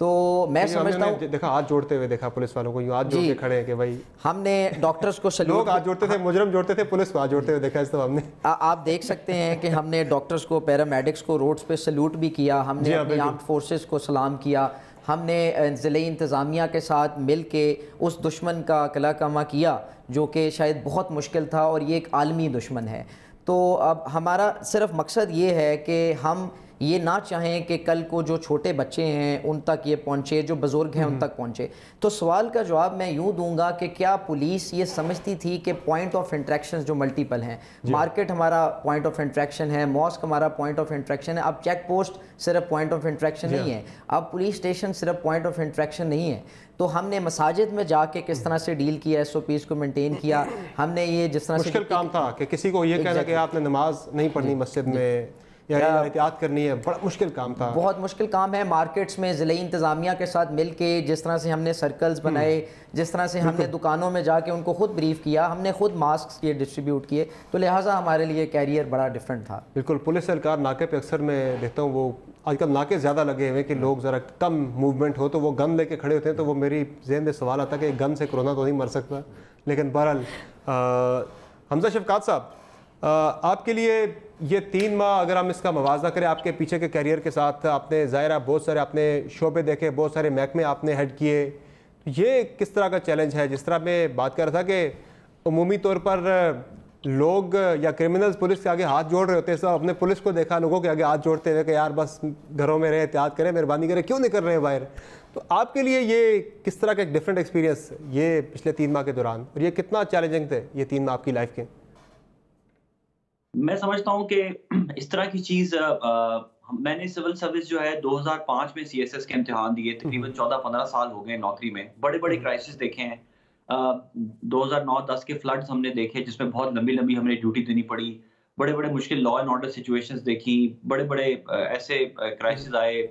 तो मैं समझता हूँ, देखा हाथ जोड़ते हुए देखा पुलिस वालों को, यूँ हाथ जोड़ के खड़े हैं कि भाई हमने डॉक्टर्स को सैल्यूट, लोग हाथ जोड़ते थे, मुजरम जोड़ते थे, पुलिस को हाथ जोड़ते हुए देखा इस तरह हमने। आप देख सकते हैं कि हमने डॉक्टर्स को, पैरामेडिक्स को रोड्स पे सैल्यूट भी किया, हमने अपनी आर्म्ड फोर्सेस को सलाम किया, हमने ज़िले इंतज़ामिया के साथ मिल के उस दुश्मन का कला कमा किया जो कि शायद बहुत मुश्किल था और ये एक आलमी दुश्मन है। तो अब हमारा सिर्फ मकसद ये है कि हम ये ना चाहें कि कल को जो छोटे बच्चे हैं उन तक ये पहुँचे, जो बुज़ुर्ग हैं उन तक पहुँचे। तो सवाल का जवाब मैं यूँ दूंगा कि क्या पुलिस ये समझती थी कि पॉइंट ऑफ इंट्रैक्शन जो मल्टीपल हैं, मार्केट हमारा पॉइंट ऑफ इंट्रैक्शन है, मॉस्क हमारा पॉइंट ऑफ इंट्रैक्शन है, अब चेक पोस्ट सिर्फ पॉइंट ऑफ इंट्रैक्शन नहीं है, अब पुलिस स्टेशन सिर्फ पॉइंट ऑफ इंट्रैक्शन नहीं है। तो हमने मसाजिद में जाके किस तरह से डील किया, SOPs को मेंटेन किया, हमने ये जिस तरह से मुश्किल काम था कि किसी को ये कहना कि आपने नमाज नहीं पढ़नी मस्जिद में या एहतियात करनी है, बड़ा मुश्किल काम था, बहुत मुश्किल काम है। मार्केट्स में ज़िले इंतज़ामिया के साथ मिल के जिस तरह से हमने सर्कल्स बनाए, जिस तरह से हमने दुकानों में जाके उनको खुद ब्रीफ किया, हमने खुद मास्क ये डिस्ट्रीब्यूट किए, तो लिहाजा हमारे लिए कैरियर बड़ा डिफरेंट था। बिल्कुल। पुलिस एहलकार नाके पे अक्सर मैं देखता हूँ वो आजकल नाके ज़्यादा लगे हुए कि लोग ज़रा कम मूवमेंट हो तो वो गन लेके खड़े होते हैं, तो वो मेरी जहन में सवाल आता है कि गन से कोरोना तो नहीं मर सकता। लेकिन बहरहाल हमजा शफकात साहब, आपके लिए ये 3 माह अगर हम इसका मवाजना करें आपके पीछे के कैरियर के साथ, आपने ज़ाहिर बहुत सारे आपने शोबे देखे, बहुत सारे महकमे आपने हेड किए, ये किस तरह का चैलेंज है? जिस तरह मैं बात कर रहा था कि अमूमी तौर पर लोग या क्रिमिनल्स पुलिस के आगे हाथ जोड़ रहे होते हैं, सब अपने पुलिस को देखा लोगों के आगे हाथ जोड़ते हुए कि यार बस घरों में रहे, एहतियात करें, मेहरबानी करें, क्यों नहीं कर रहे हैं बाहर। तो आपके लिए ये किस तरह का एक डिफरेंट एक्सपीरियंस ये पिछले 3 माह के दौरान, और ये कितना चैलेंजिंग थे ये 3 माह आपकी लाइफ के? मैं समझता हूँ कि इस तरह की चीज़, मैंने सिविल सर्विस जो है 2005 में CSS के इम्तिहान दिए, तकरीबन 14-15 साल हो गए नौकरी में, बड़े बड़े क्राइसिस देखे हैं। 2009-10 के फ्लड्स हमने देखे जिसमें बहुत लंबी लंबी हमने ड्यूटी देनी पड़ी, बड़े बड़े मुश्किल लॉ एंड ऑर्डर सिचुएशंस देखी, बड़े बड़े ऐसे क्राइसिस आए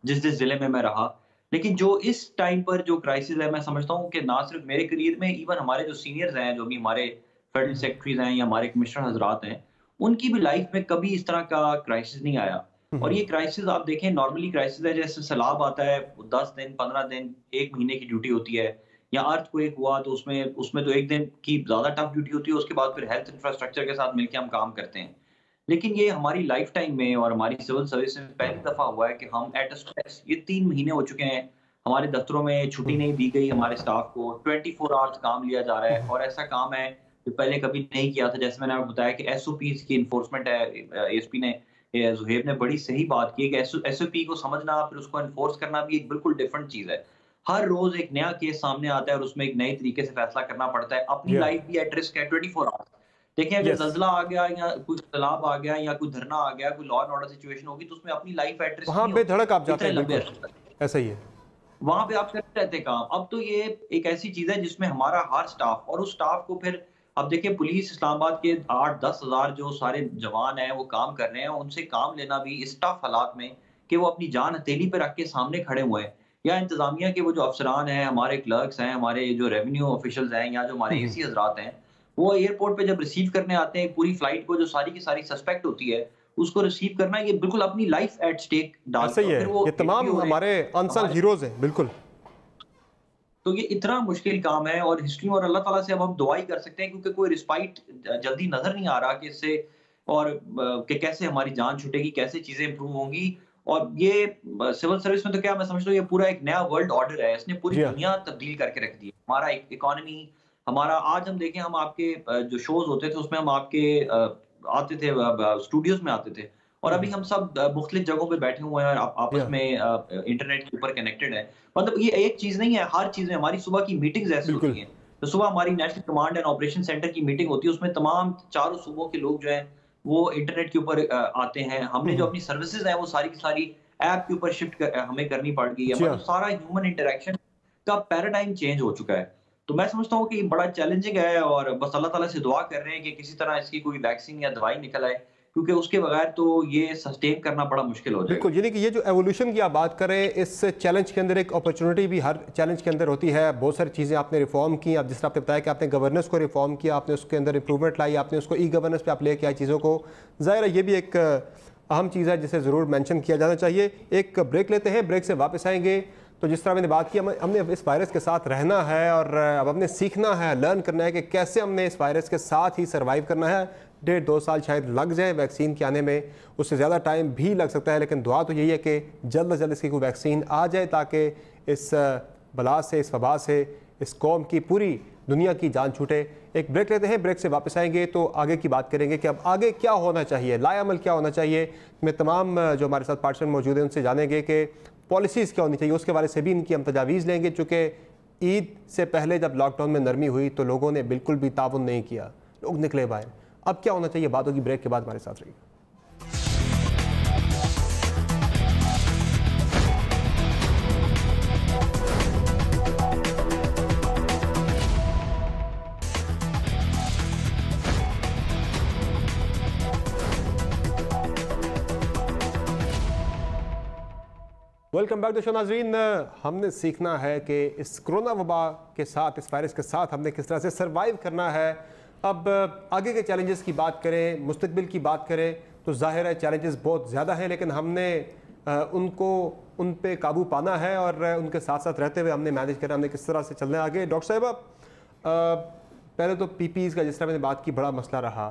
जिस जिले में मैं रहा। लेकिन जो इस टाइम पर जो क्राइसिस है, मैं समझता हूँ कि ना सिर्फ मेरे करियर में, इवन हमारे जो सीनियर्स हैं, जो भी हमारे फेडरल सेक्रेटरीज हैं या हमारे कमिश्नर हजरात हैं, उनकी भी लाइफ में कभी इस तरह का क्राइसिस नहीं आया। और ये क्राइसिस आप देखें नॉर्मली क्राइसिस है, जैसे सैलाब आता है 10 दिन 15 दिन 1 महीने की ड्यूटी होती है, या अर्थक्वेक हुआ तो उसमें तो 1 दिन की ज्यादा टफ ड्यूटी होती है, उसके बाद फिर हेल्थ इंफ्रास्ट्रक्चर के साथ मिलकर हम काम करते हैं। लेकिन ये हमारी लाइफ टाइम में और हमारी सिविल सर्विस में पहली दफा हुआ है कि हम एट अ स्ट्रेस, ये 3 महीने हो चुके हैं, हमारे दफ्तरों में छुट्टी नहीं दी गई, हमारे स्टाफ को 24 आवर्स काम लिया जा रहा है, और ऐसा काम है जो पहले कभी नहीं किया था। जैसे मैंने आपको बताया कि SOPs की इन्फोर्समेंट है, ASP ने, ज़ुहैब ने बड़ी सही बात की कि SOP को समझना फिर उसको इन्फोर्स करना भी एक बिल्कुल डिफरेंट चीज़ है। हर रोज एक नया केस सामने आता है और उसमें एक नए तरीके से फैसला करना पड़ता है। अपनी लाइफ भी एट रिस्क है 24 आवर्स। देखें, अगर ज़ल्ज़ला आ गया या कुछ सैलाब आ गया या कोई धरना आ गया, कोई लॉ एंड ऑर्डर सिचुएशन होगी, तो उसमें अपनी लाइफ एट रिस्क वहाँ बेधड़क आप जाते हैं, बिल्कुल ऐसा ही है। वहां पे आप करते रहते काम। अब तो ये एक ऐसी चीज है जिसमें हमारा हर स्टाफ, और उस स्टाफ को फिर अब देखिए, पुलिस इस्लामाबाद के 8-10 हज़ार जो सारे जवान हैं वो काम कर रहे हैं, उनसे काम लेना भी इस टफ हालात में कि वो अपनी जान हथेली पे रख के सामने खड़े हुए हैं, या इंतजामिया के वो जो अफसरान हैं, हमारे क्लर्क्स हैं, हमारे जो रेवेन्यू ऑफिशियल्स हैं, या जो हमारे एसी हजरात हैं, वो एयरपोर्ट पे जब रिसीव करने आते हैं पूरी फ्लाइट को, जो सारी की सारी सस्पेक्ट होती है, उसको रिसीव करना, ये बिल्कुल अपनी लाइफ एट स्टेक डालता है। ये तमाम हमारे अनसंग हीरोज हैं, बिल्कुल। तो ये इतना मुश्किल काम है, और हिस्ट्री और अल्लाह ताला से अब हम दुआ ही कर सकते हैं, क्योंकि कोई रिस्पाइट जल्दी नजर नहीं आ रहा कि इससे, और कि कैसे हमारी जान छूटेगी, कैसे चीजें इंप्रूव होंगी। और ये सिविल सर्विस में तो क्या, मैं समझता हूँ ये पूरा एक नया वर्ल्ड ऑर्डर है, इसने पूरी दुनिया तब्दील करके रख दी है। हमारा एक इकोनॉमी, हमारा आज हम देखें, हम आपके जो शोज होते थे उसमें हम आपके आते थे, स्टूडियोज में आते थे, और अभी हम सब मुख्तलिफ जगहों पे बैठे हुए हैं और आपस में इंटरनेट के ऊपर कनेक्टेड है। मतलब ये एक चीज नहीं है, हर चीज में हमारी सुबह की मीटिंग्स ऐसी होती हैं। तो सुबह हमारी national command and operation centre की मीटिंग होती है, उसमें तमाम चारों सूबों के लोग जो हैं वो इंटरनेट के ऊपर आते हैं। हमने जो अपनी सर्विसेज हैं वो सारी की सारी ऐप के ऊपर शिफ्ट हमें करनी पड़ गई है। मतलब सारा ह्यूमन इंटरेक्शन का पैराडाइम चेंज हो चुका है। तो मैं समझता हूँ कि बड़ा चैलेंजिंग है, और बस अल्लाह ताला से दुआ कर रहे हैं कि किसी तरह इसकी कोई वैक्सीन या दवाई निकल आए, क्योंकि उसके बगैर तो ये सस्टेन करना बड़ा मुश्किल हो जाएगा। बिल्कुल, यानी कि ये जो एवोल्यूशन की आप बात करें, इस चैलेंज के अंदर एक अपॉर्चुनिटी भी हर चैलेंज के अंदर होती है। बहुत सारी चीज़ें आपने रिफॉर्म की, आप जिस तरह आपने बताया कि आपने गवर्नेंस को रिफॉर्म किया, आपने उसके अंदर इंप्रूवमेंट लाई, आपने उसको ई गवर्नेंस पे आप लेके आए चीज़ों को। ज़ाहिर है ये भी एक अहम चीज़ है जिसे ज़रूर मेंशन किया जाना चाहिए। एक ब्रेक लेते हैं, ब्रेक से वापस आएंगे तो जिस तरह मैंने बात की, हमने इस वायरस के साथ रहना है, और अब हमने सीखना है, लर्न करना है कि कैसे हमने इस वायरस के साथ ही सर्वाइव करना है। 1.5-2 साल शायद लग जाए वैक्सीन के आने में, उससे ज़्यादा टाइम भी लग सकता है, लेकिन दुआ तो यही है कि जल्द से जल्द इसकी कोई वैक्सीन आ जाए, ताकि इस बला से, इस वबा से, इस कौम की, पूरी दुनिया की जान छूटे। एक ब्रेक लेते हैं, ब्रेक से वापस आएंगे तो आगे की बात करेंगे कि अब आगे क्या होना चाहिए, लाएअमल क्या होना चाहिए। मैं तमाम जो हमारे साथ पार्टिसिपेंट मौजूद हैं उनसे जानेंगे कि पॉलिसीज़ क्या होनी चाहिए, उसके बारे से भी इनकी हम तजावीज़ लेंगे। चूँकि ईद से पहले जब लॉकडाउन में नरमी हुई तो लोगों ने बिल्कुल भी ताउन नहीं किया, लोग निकले बाहर। अब क्या होना चाहिए, बात होगी ब्रेक के बाद। हमारे साथ रहिए। Welcome back to show. नाज़रीन, हमने सीखना है कि इस कोरोना वबा के साथ, इस वायरस के साथ हमने किस तरह से सर्वाइव करना है। अब आगे के चैलेंजेस की बात करें, मुस्तकबिल की बात करें, तो जाहिर है चैलेंजेस बहुत ज़्यादा हैं, लेकिन हमने उन पे काबू पाना है, और उनके साथ साथ रहते हुए हमने मैनेज करना, हमने किस तरह से चलना है आगे। डॉक्टर साहिबा, पहले तो PPEs का जिस तरह मैंने बात की, बड़ा मसला रहा।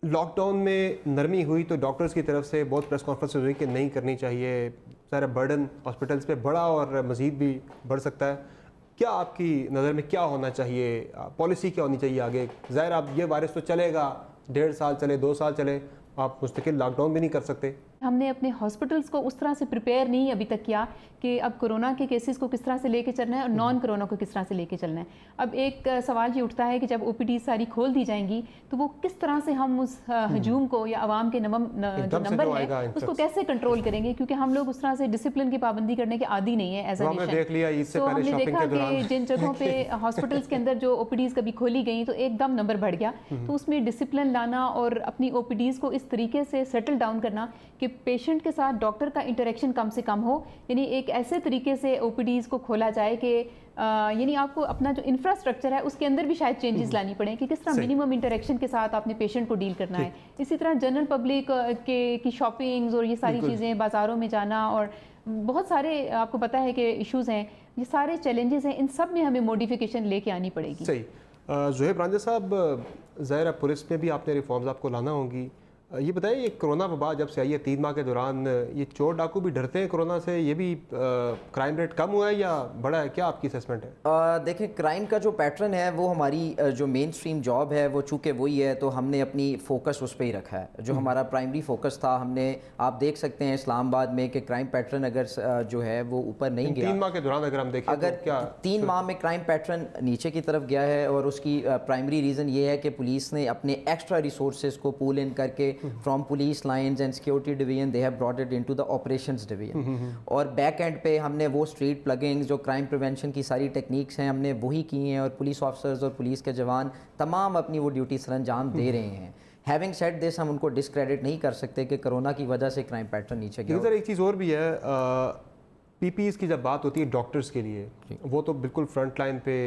लॉकडाउन में नरमी हुई तो डॉक्टर्स की तरफ से बहुत प्रेस कॉन्फ्रेंस हुई कि नहीं करनी चाहिए, सारा बर्डन हॉस्पिटल्स पे बढ़ा और मज़ीद भी बढ़ सकता है। क्या आपकी नज़र में क्या होना चाहिए, पॉलिसी क्या होनी चाहिए आगे? ज़ाहिर आप ये वायरस तो चलेगा, 1.5 साल चले, 2 साल चले, आप मुस्तकिल लॉकडाउन भी नहीं कर सकते। हमने अपने हॉस्पिटल्स को उस तरह से प्रिपेयर नहीं अभी तक किया कि अब कोरोना के केसेस को किस तरह से लेके चलना है और नॉन कोरोना को किस तरह से लेके चलना है। अब एक सवाल ये उठता है कि जब OPD सारी खोल दी जाएंगी तो वो किस तरह से हम उस हजूम को या आवाम के जो नंबर है उसको कैसे कंट्रोल करेंगे, क्योंकि हम लोग उस तरह से डिसिप्लिन की पाबंदी करने के आदी नहीं है एज अ नेशन। तो हमने देखा कि जिन जगहों पे हॉस्पिटल्स के अंदर जो OPDs कभी खोली गई तो एकदम नंबर बढ़ गया। तो उसमें डिसिप्लिन लाना और अपनी OPDs को इस तरीके से सेटल डाउन करना कि पेशेंट के साथ डॉक्टर का इंटरेक्शन कम से कम हो, यानी एक ऐसे तरीके से OPDs को खोला जाए कि यानी आपको अपना जो इंफ्रास्ट्रक्चर है उसके अंदर भी शायद चेंजेस लानी पड़े कि किस तरह मिनिमम इंटरेक्शन के साथ आपने पेशेंट को डील करना है। इसी तरह जनरल पब्लिक की शॉपिंग्स और ये सारी चीज़ें, बाज़ारों में जाना, और बहुत सारे आपको पता है कि इश्यूज़ हैं, ये सारे चैलेंजेस हैं, इन सब में हमें मॉडिफिकेशन लेके आनी पड़ेगी। सही। ज़ुहैब रांझा साहब, ज़ाहिर है पुलिस में भी आपने रिफॉर्म्स आपको लाना होंगी, ये बताइए, ये कोरोना वबा जब से आई है 3 माह के दौरान, ये चोर डाकू भी डरते हैं कोरोना से? ये भी क्राइम रेट कम हुआ है या बढ़ा है? क्या आपकी असेसमेंट है? देखें, क्राइम का जो पैटर्न है वो हमारी जो मेन स्ट्रीम जॉब है वो चूँकि वही है, तो हमने अपनी फोकस उस पर ही रखा है। जो हमारा प्राइमरी फोकस था, हमने, आप देख सकते हैं इस्लामाबाद में कि क्राइम पैटर्न अगर जो है वो ऊपर नहीं गया 3 माह के दौरान अगर हम देखें, अगर तो क्या 3 माह में क्राइम पैटर्न नीचे की तरफ गया है, और उसकी प्राइमरी रीज़न ये है कि पुलिस ने अपने एक्स्ट्रा रिसोर्सेज को पूल इन करके from police lines and security division they have brought it into the operations division, और बैक एंड पे हमने वो स्ट्रीट प्लगिंग्स, जो क्राइम प्रिवेंशन की सारी टेक्निक्स हैं, हमने वही की हैं, और पुलिस ऑफिसर्स और पुलिस के जवान तमाम अपनी वो ड्यूटी सर अंजाम दे रहे हैं। हैविंग सेड दिस, हम उनको डिस्क्रेडिट नहीं कर सकते कि कोरोना की वजह से क्राइम पैटर्न नीचे गया। सर एक चीज़ और भी है, पीपीईज़ की जब बात होती है डॉक्टर्स के लिए, वो तो बिल्कुल फ्रंट लाइन पे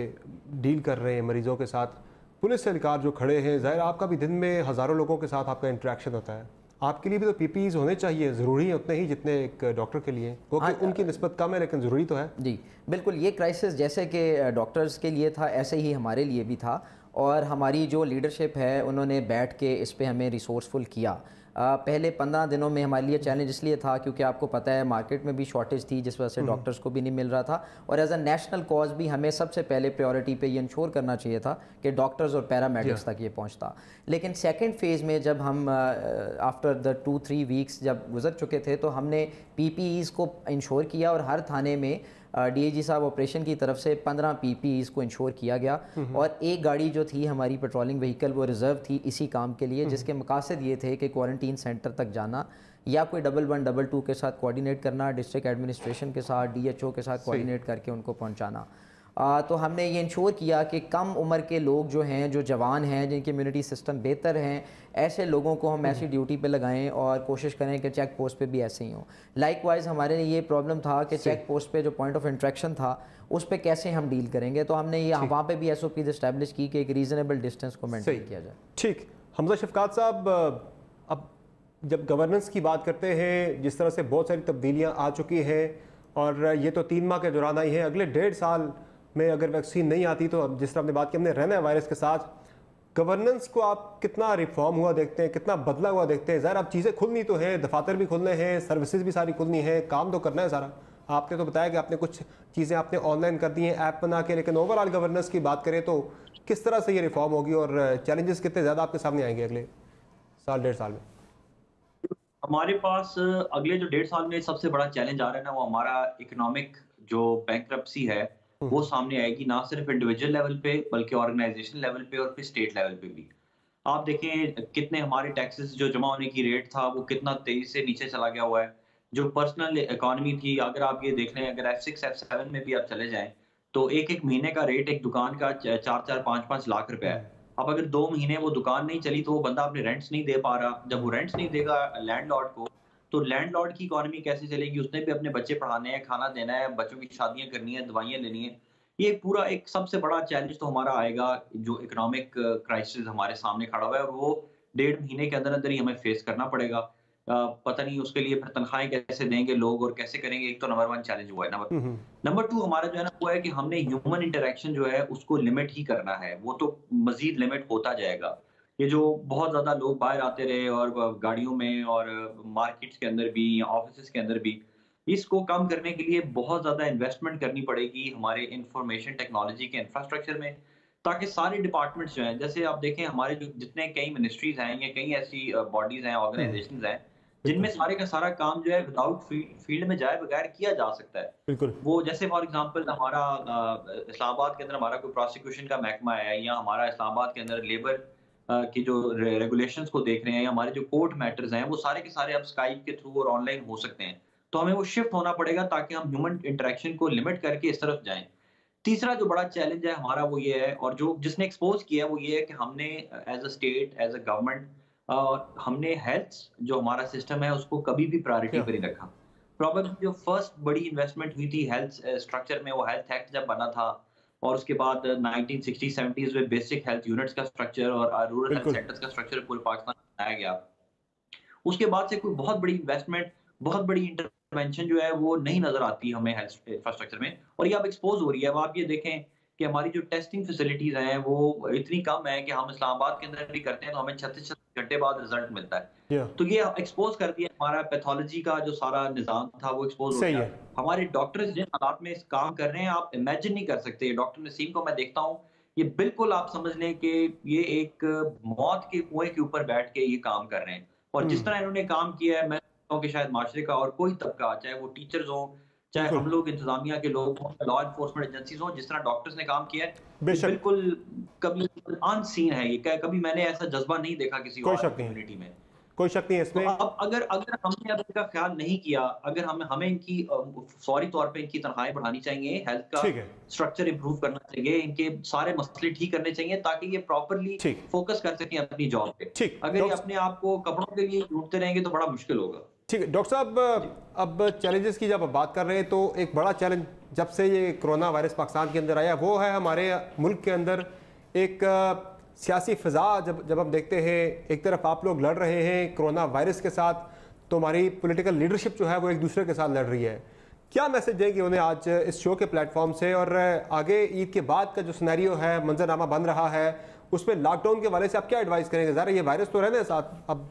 डील कर रहे हैं मरीजों के साथ। पुलिस एहलकार जो खड़े हैं, ज़ाहिर आपका भी दिन में हज़ारों लोगों के साथ आपका इंटरेक्शन होता है, आपके लिए भी तो पीपीईज़ होने चाहिए, ज़रूरी है उतने ही जितने एक डॉक्टर के लिए। वो कि उनकी निस्बत कम है लेकिन ज़रूरी तो है। जी बिल्कुल, ये क्राइसिस जैसे कि डॉक्टर्स के लिए था, ऐसे ही हमारे लिए भी था, और हमारी जो लीडरशिप है उन्होंने बैठ के इस पे हमें रिसोर्सफुल किया। पहले 15 दिनों में हमारे लिए चैलेंज इसलिए था क्योंकि आपको पता है मार्केट में भी शॉर्टेज थी, जिस वजह से डॉक्टर्स को भी नहीं मिल रहा था, और एज अ नेशनल कॉज भी हमें सबसे पहले प्रायोरिटी पे ये इंश्योर करना चाहिए था कि डॉक्टर्स और पैरामेडिक्स तक ये पहुंचता। लेकिन सेकंड फेज़ में जब हम आफ्टर द 2-3 वीक्स जब गुजर चुके थे, तो हमने पीपीईज़ को इंश्योर किया, और हर थाने में डीआईजी साहब ऑपरेशन की तरफ से 15 पीपीईज़ को इंश्योर किया गया, और एक गाड़ी जो थी हमारी पेट्रोलिंग व्हीकल वो रिज़र्व थी इसी काम के लिए, जिसके मकासद ये थे कि क्वारंटीन सेंटर तक जाना या कोई 1122 के साथ कोऑर्डिनेट करना, डिस्ट्रिक्ट एडमिनिस्ट्रेशन के साथ, डीएचओ के साथ कोऑर्डिनेट करके उनको पहुंचाना। तो हमने ये इंश्योर किया कि कम उम्र के लोग जो हैं, जो जवान हैं, जिनके इम्यूनिटी सिस्टम बेहतर हैं, ऐसे लोगों को हम ऐसी ड्यूटी पे लगाएं, और कोशिश करें कि चेक पोस्ट पे भी ऐसे ही हों। लाइकवाइज हमारे लिए ये प्रॉब्लम था कि चेक पोस्ट पे जो पॉइंट ऑफ इंट्रैक्शन था उस पर कैसे हम डील करेंगे, तो हमने ये वहाँ पे भी SOPs इस्टेब्लिश की कि एक रीज़नेबल डिस्टेंस को मेंटेन किया जाए। ठीक, हमजा शफकात साहब, अब जब गवर्नेंस की बात करते हैं, जिस तरह से बहुत सारी तब्दीलियाँ आ चुकी हैं, और ये तो 3 माह के दौरान आई हैं, अगले 1.5 साल में अगर वैक्सीन नहीं आती, तो अब जिस तरह हमने बात की, हमने रहना है वायरस के साथ, गवर्नेंस को आप कितना रिफॉर्म हुआ देखते हैं, कितना बदला हुआ देखते हैं? ज़ाहिर अब चीज़ें खुलनी तो हैं, दफातर भी खुलने हैं, सर्विसेज भी सारी खुलनी है, काम तो करना है सारा। आपने तो बताया कि आपने कुछ चीज़ें आपने ऑनलाइन कर दी हैं, ऐप बना के, लेकिन ओवरऑल गवर्नेंस की बात करें तो किस तरह से ये रिफॉर्म होगी, और चैलेंजेस कितने ज़्यादा आपके सामने आएंगे अगले साल 1.5 साल में? हमारे पास अगले जो 1.5 साल में सबसे बड़ा चैलेंज आ रहा है ना, वो हमारा इकोनॉमिक जो बैंकरप्सी है वो सामने आएगी, ना सिर्फ इंडिविजुअल लेवल पे बल्कि ऑर्गेनाइजेशन लेवल पे और फिर स्टेट लेवल पे भी। आप देखें कितने हमारे टैक्सेस जो जमा होने की रेट था वो कितना तेजी से नीचे चला गया हुआ है। जो पर्सनल इकोनॉमी थी, अगर आप ये देख लें, अगर F6 F7 में भी आप चले जाएं तो एक महीने का रेट एक दुकान का 4-4 5-5 लाख रुपए है। अब अगर 2 महीने वो दुकान नहीं चली तो वो बंदा अपने रेंट्स नहीं दे पा रहा। जब वो रेंट्स नहीं देगा लैंडलॉर्ड को, तो लैंडलॉर्ड की इकोनॉमी कैसे चलेगी? उसने भी अपने बच्चे पढ़ाने हैं, खाना देना है, बच्चों की शादियां करनी है, दवाइयां लेनी है। ये पूरा एक सबसे बड़ा चैलेंज तो हमारा आएगा, जो इकोनॉमिक क्राइसिस हमारे सामने खड़ा हुआ है, और वो 1.5 महीने के अंदर अंदर ही हमें फेस करना पड़ेगा। पता नहीं उसके लिए फिर तनख्वाहें कैसे देंगे लोग और कैसे करेंगे। एक तो नंबर 1 चैलेंज हुआ है। नंबर 2 हमारा जो है ना वो है कि हमने ह्यूमन इंटरेक्शन जो है उसको लिमिट ही करना है। वो तो मजीद लिमिट होता जाएगा। ये जो बहुत ज्यादा लोग बाहर आते रहे और गाड़ियों में और मार्केट्स के अंदर भी, ऑफिस के अंदर भी, इसको कम करने के लिए बहुत ज्यादा इन्वेस्टमेंट करनी पड़ेगी हमारे इंफॉर्मेशन टेक्नोलॉजी के इंफ्रास्ट्रक्चर में, ताकि सारे डिपार्टमेंट्स जो हैं, जैसे आप देखें हमारे जो जितने कई मिनिस्ट्रीज हैं या कई ऐसी बॉडीज हैं, ऑर्गेनाइजेशंस हैं, जिनमें सारे का सारा काम जो है विदाउट फील्ड में जाए बगैर किया जा सकता है। बिल्कुल। वो जैसे फॉर एग्जांपल हमारा इस्लामाबाद के अंदर हमारा कोई प्रोसिक्यूशन का महकमा है, या हमारा इस्लामाबाद के अंदर लेबर की जो रेगुलेशंस को देख रहे हैं, या हमारे जो कोर्ट मैटर्स हैं, वो सारे के सारे अब स्काइप के थ्रू और ऑनलाइन हो सकते हैं। तो हमें वो शिफ्ट होना पड़ेगा ताकि हम ह्यूमन इंटरेक्शन को लिमिट करके इस तरफ जाएं। तीसरा जो बड़ा चैलेंज है हमारा वो ये है, और जो जिसने एक्सपोज किया है वो ये है कि हमने as a state, as a government, हमने हेल्थ जो हमारा सिस्टम है उसको कभी भी प्रायोरिटी पर नहीं रखा। प्रॉब्लम जो फर्स्ट बड़ी इन्वेस्टमेंट हुई थी हेल्थ स्ट्रक्चर में, वो हेल्थ एक्ट जब बना था, और उसके बाद 1960-70s में बेसिक हेल्थ यूनिट्स का स्ट्रक्चर और रूरल हेल्थ सेंटर्स का स्ट्रक्चर पूरे पाकिस्तान में बनाया गया। उसके बाद से कोई बहुत बड़ी इन्वेस्टमेंट, बहुत बड़ी इंटरवेंशन जो है वो नहीं नजर आती हमें हेल्थ इंफ्रास्ट्रक्चर में, और ये अब एक्सपोज हो रही है। अब आप ये देखें कि हमारी जो टेस्टिंग फैसिलिटीज हैं वो इतनी कम है कि हम इस्लामाबाद के अंदर भी करते हैं तो हमें 36 घंटे बाद रिजल्ट मिलता है। तो ये एक्सपोज कर दिया हमारा पैथोलॉजी का जो सारा निजाम था वो एक्सपोज हो गया। हमारे डॉक्टर्स जिन हालात में काम कर रहे हैं आप इमेजिन नहीं कर सकते। डॉक्टर नसीम को मैं देखता हूँ, ये बिल्कुल आप समझ लें कि ये एक मौत के कुएं के ऊपर बैठ के ये काम कर रहे हैं। और जिस तरह इन्होंने काम किया है, मैं कि शायद माशरे का और कोई तबका, चाहे वो टीचर्स हों, चाहे हम लोग इंतजामिया के लोग हों, लॉ एनफोर्समेंट एजेंसीज हों, जिस तरह डॉक्टर्स ने काम किया है, बिल्कुल कभी अनसीन है। ये कभी मैंने ऐसा जज्बा नहीं देखा किसी और कम्युनिटी में। कोई शक नहीं है इसमें। तो अब अगर हमने अब इनका ख्याल नहीं किया, अगर हमें इनकी फौरी तौर पे इनकी तनख्वाहें बढ़ानी चाहिए, हेल्थ का स्ट्रक्चर इंप्रूव करना चाहिए, इनके सारे मसले ठीक करने चाहिए ताकि ये प्रॉपर्ली फोकस कर सकें अपनी जॉब पे। अगर ये अपने आप को कपड़ों के लिए ढूंढते रहेंगे तो बड़ा मुश्किल होगा। ठीक है डॉक्टर साहब, अब चैलेंजेस की जब आप बात कर रहे हैं तो एक बड़ा चैलेंज जब से ये कोरोना वायरस पाकिस्तान के अंदर आया वो है हमारे मुल्क के अंदर एक सियासी फ़िज़ा। जब हम देखते हैं एक तरफ आप लोग लड़ रहे हैं कोरोना वायरस के साथ, तो हमारी पॉलिटिकल लीडरशिप जो है वो एक दूसरे के साथ लड़ रही है। क्या मैसेज देंगे उन्हें आज इस शो के प्लेटफॉर्म से, और आगे ईद के बाद का जो सिनेरियो है, मंजरनामा बन रहा है, उसमें लॉकडाउन के वाले से आप क्या एडवाइस करेंगे? ज़रा ये वायरस तो रहने साथ। अब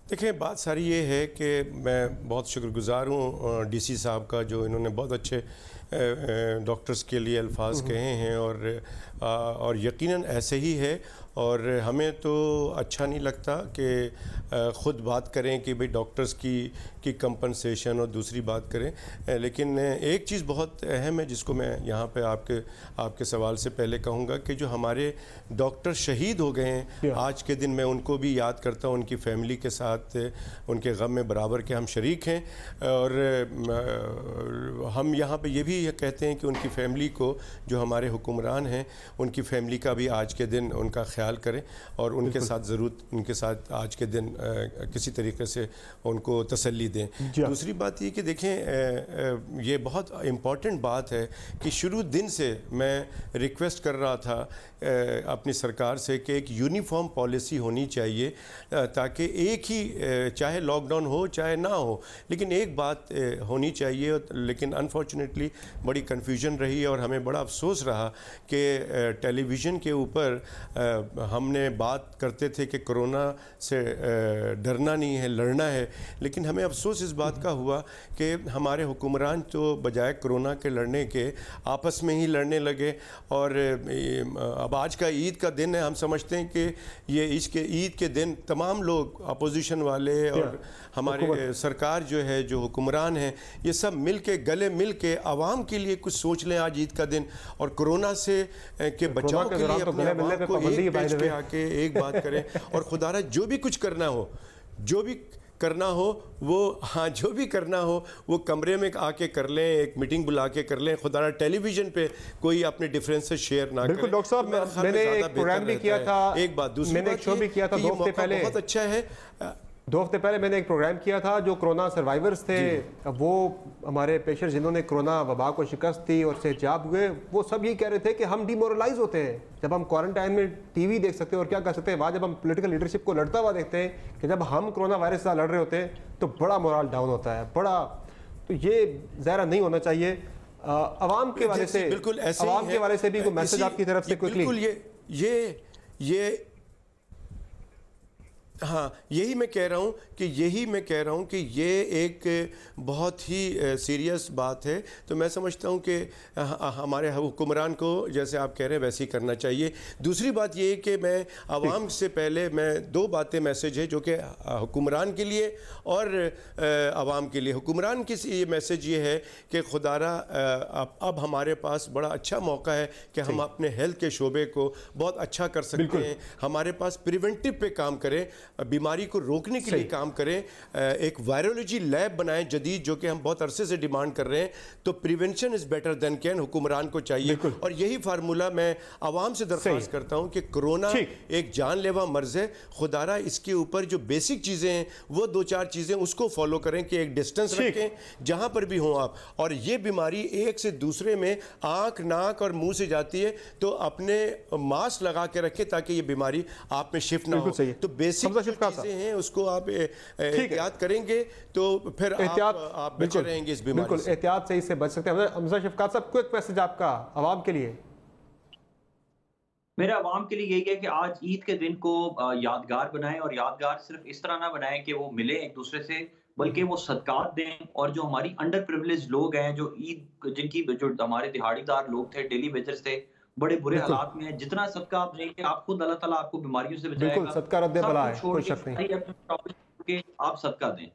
देखिए, बात सारी ये है कि मैं बहुत शुक्रगुजार हूँ डीसी साहब का, जो इन्होंने बहुत अच्छे डॉक्टर्स के लिए अल्फाज कहे हैं, और यकीनन ऐसे ही है। और हमें तो अच्छा नहीं लगता कि ख़ुद बात करें कि भाई डॉक्टर्स की कंपनसेशन, और दूसरी बात करें। लेकिन एक चीज़ बहुत अहम है जिसको मैं यहाँ पे आपके सवाल से पहले कहूँगा कि जो हमारे डॉक्टर शहीद हो गए हैं आज के दिन, मैं उनको भी याद करता हूँ, उनकी फैमिली के साथ उनके गम में बराबर के हम शरीक हैं। और हम यहाँ पे ये भी कहते हैं कि उनकी फैमिली को, जो हमारे हुक्मरान हैं, उनकी फैमिली का भी आज के दिन उनका ख्याल करें और उनके साथ ज़रूर उनके साथ आज के दिन किसी तरीके से उनको तसल्ली दें। दूसरी बात ये कि देखें, ये बहुत इम्पॉर्टेंट बात है कि शुरू दिन से मैं रिक्वेस्ट कर रहा था अपनी सरकार से कि एक यूनिफॉर्म पॉलिसी होनी चाहिए, ताकि एक ही, चाहे लॉकडाउन हो चाहे ना हो, लेकिन एक बात होनी चाहिए। लेकिन अनफॉर्चुनेटली बड़ी कन्फ्यूजन रही और हमें बड़ा अफसोस रहा कि टेलीविज़न के ऊपर हमने बात करते थे कि कोरोना से डरना नहीं है, लड़ना है। लेकिन हमें अफसोस इस बात का हुआ कि हमारे हुक्मरान तो बजाय कोरोना के लड़ने के आपस में ही लड़ने लगे। और अब आज का ईद का दिन है, हम समझते हैं कि ये इसके ईद के दिन तमाम लोग, अपोजिशन वाले और हमारे सरकार जो है, जो हुक्मरान हैं, ये सब मिल के, गले मिल के आवाम के लिए कुछ सोच लें आज ईद का दिन, और कोरोना से के बचाव के लिए अपने आवाम को एक पेज पे आके एक बात करें। और खुदारा जो भी कुछ करना हो, जो भी करना हो वो, हाँ, जो भी करना हो वो कमरे में आके कर लें, एक मीटिंग बुला के कर लें। खुदारा टेलीविज़न पे कोई अपने डिफरेंसेस शेयर ना करें। बिल्कुल डॉक्टर साहब, मैंने एक प्रोग्राम भी किया था, एक बात। दूसरी मैंने एक शो भी किया था 2 हफ्ते पहले, बहुत अच्छा है। 2 हफ्ते पहले मैंने एक प्रोग्राम किया था, जो कोरोना सर्वाइवर्स थे, वो हमारे पेशेंट जिन्होंने कोरोना वबा को शिकस्त दी और सेहतयाब हुए, वो सब ये कह रहे थे कि हम डिमोरलाइज होते हैं जब हम क्वारंटाइन में टीवी देख सकते हैं और क्या कर सकते हैं। वहाँ जब हम पॉलिटिकल लीडरशिप को लड़ता हुआ देखते हैं कि जब हम कोरोना वायरस से लड़ रहे होते हैं तो बड़ा मोरल डाउन होता है, बड़ा। तो ये ज़रा नहीं होना चाहिए। अवाम के वाले से, बिल्कुल ऐसे, अवाम के वाले से भी कोई मैसेज आपकी तरफ से क्विकली? बिल्कुल ये हाँ, यही मैं कह रहा हूँ कि ये एक बहुत ही सीरियस बात है। तो मैं समझता हूँ कि हमारे हुक्मरान को जैसे आप कह रहे हैं वैसे ही करना चाहिए। दूसरी बात ये है कि मैं आवाम से पहले मैं 2 बातें मैसेज है जो कि हुक्मरान के लिए और आवाम के लिए। हुक्मरान की ये मैसेज ये है कि खुदारा अब हमारे पास बड़ा अच्छा मौका है कि हम अपने हेल्थ के शोबे को बहुत अच्छा कर सकते हैं। हमारे पास प्रिवेंटिव पे काम करें, बीमारी को रोकने के लिए काम करें, एक वायरोलॉजी लैब बनाएं जदीद, जो कि हम बहुत अरसे से डिमांड कर रहे हैं। तो prevention is better than can, हुक्मरान को चाहिए। और यही फार्मूला मैं आवाम से दरख्वास्त करता हूं कि कोरोना एक जानलेवा मर्ज है, खुदारा इसके ऊपर जो बेसिक चीज़ें हैं वो 2-4 चीज़ें उसको फॉलो करें कि एक डिस्टेंस रखें जहां पर भी हों आप। और ये बीमारी एक से दूसरे में आँख, नाक और मुंह से जाती है, तो अपने मास्क लगा के रखें ताकि ये बीमारी आप में शिफ्ट ना हो। तो बेसिक चीजें हैं उसको आप एहतियात करेंगे तो फिर आप बचे रहेंगे इस बीमारी से। बिल्कुल एहतियात से इससे बच सकते हैं। हमजा शफकात साहब, क्विक मैसेज आपका आवाम के लिए। मेरा आवाम के लिए यही है कि आज ईद के दिन को यादगार बनाएं, और यादगार सिर्फ इस तरह ना बनाएं कि वो मिले एक दूसरे से, बल्कि वो सदकात दें। और जो हमारी अंडर प्रिविलेज लोग हैं, जो ईद जिनकी जो हमारे दिहाड़ीदार लोग थे, डेली वेजर्स थे, बड़े बुरे हालात में हैं, जितना सदका आप देंगे आप खुद, अल्लाह ताला आपको बीमारियों से बचाएगा। बिल्कुल, सदका रद्द बला है, कोई शक नहीं। आप सदका दें।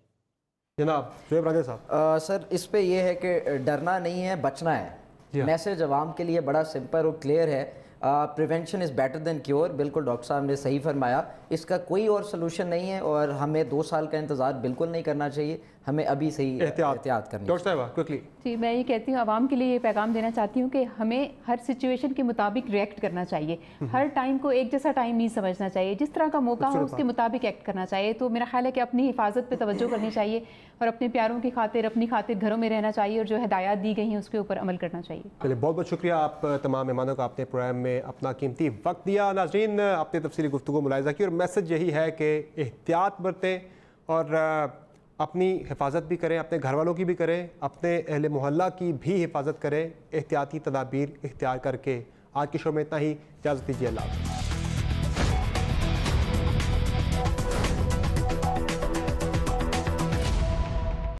जनाब शुएब राजा साहब। सर इस पे ये है कि डरना नहीं है, बचना है। मैसेज आवाम के लिए बड़ा सिंपल और क्लियर है। Prevention is better than cure. बिल्कुल डॉक्टर साहब ने सही फरमाया, इसका कोई और सोल्यूशन नहीं है और हमें 2 साल का इंतज़ार बिल्कुल नहीं करना चाहिए, हमें अभी से ही एहतियात करनी डॉक्टर साहब क्विकली। जी, मैं ये कहती हूँ आवाम के लिए ये पैगाम देना चाहती हूँ कि हमें हर सिचुएशन के मुताबिक रिएक्ट करना चाहिए। हर टाइम को एक जैसा टाइम नहीं समझना चाहिए, जिस तरह का मौका हो उसके मुताबिक एक्ट करना चाहिए। तो मेरा ख्याल है कि अपनी हिफाजत पे तवज्जो करनी चाहिए और अपने प्यारों की खातिर, अपनी खातिर घरों में रहना चाहिए और जो हिदायत दी गई हैं उसके ऊपर अमल करना चाहिए। चलिए, बहुत बहुत शुक्रिया आप तमाम मेहमानों का, आपने प्रोग्राम में अपना कीमती वक्त दिया। नाज़रीन, आपने तफसीली गुफ्तगू मुलाहिज़ा की और मैसेज यही है कि एहतियात बरतें और अपनी हिफाजत भी करें, अपने घर वालों की भी करें, अपने अहले मोहल्ला की भी हिफाजत करें, एहतियाती तदाबीर इख्तियार करके। आज के शो में इतना ही, इजाज़त दीजिए, अल्लाह।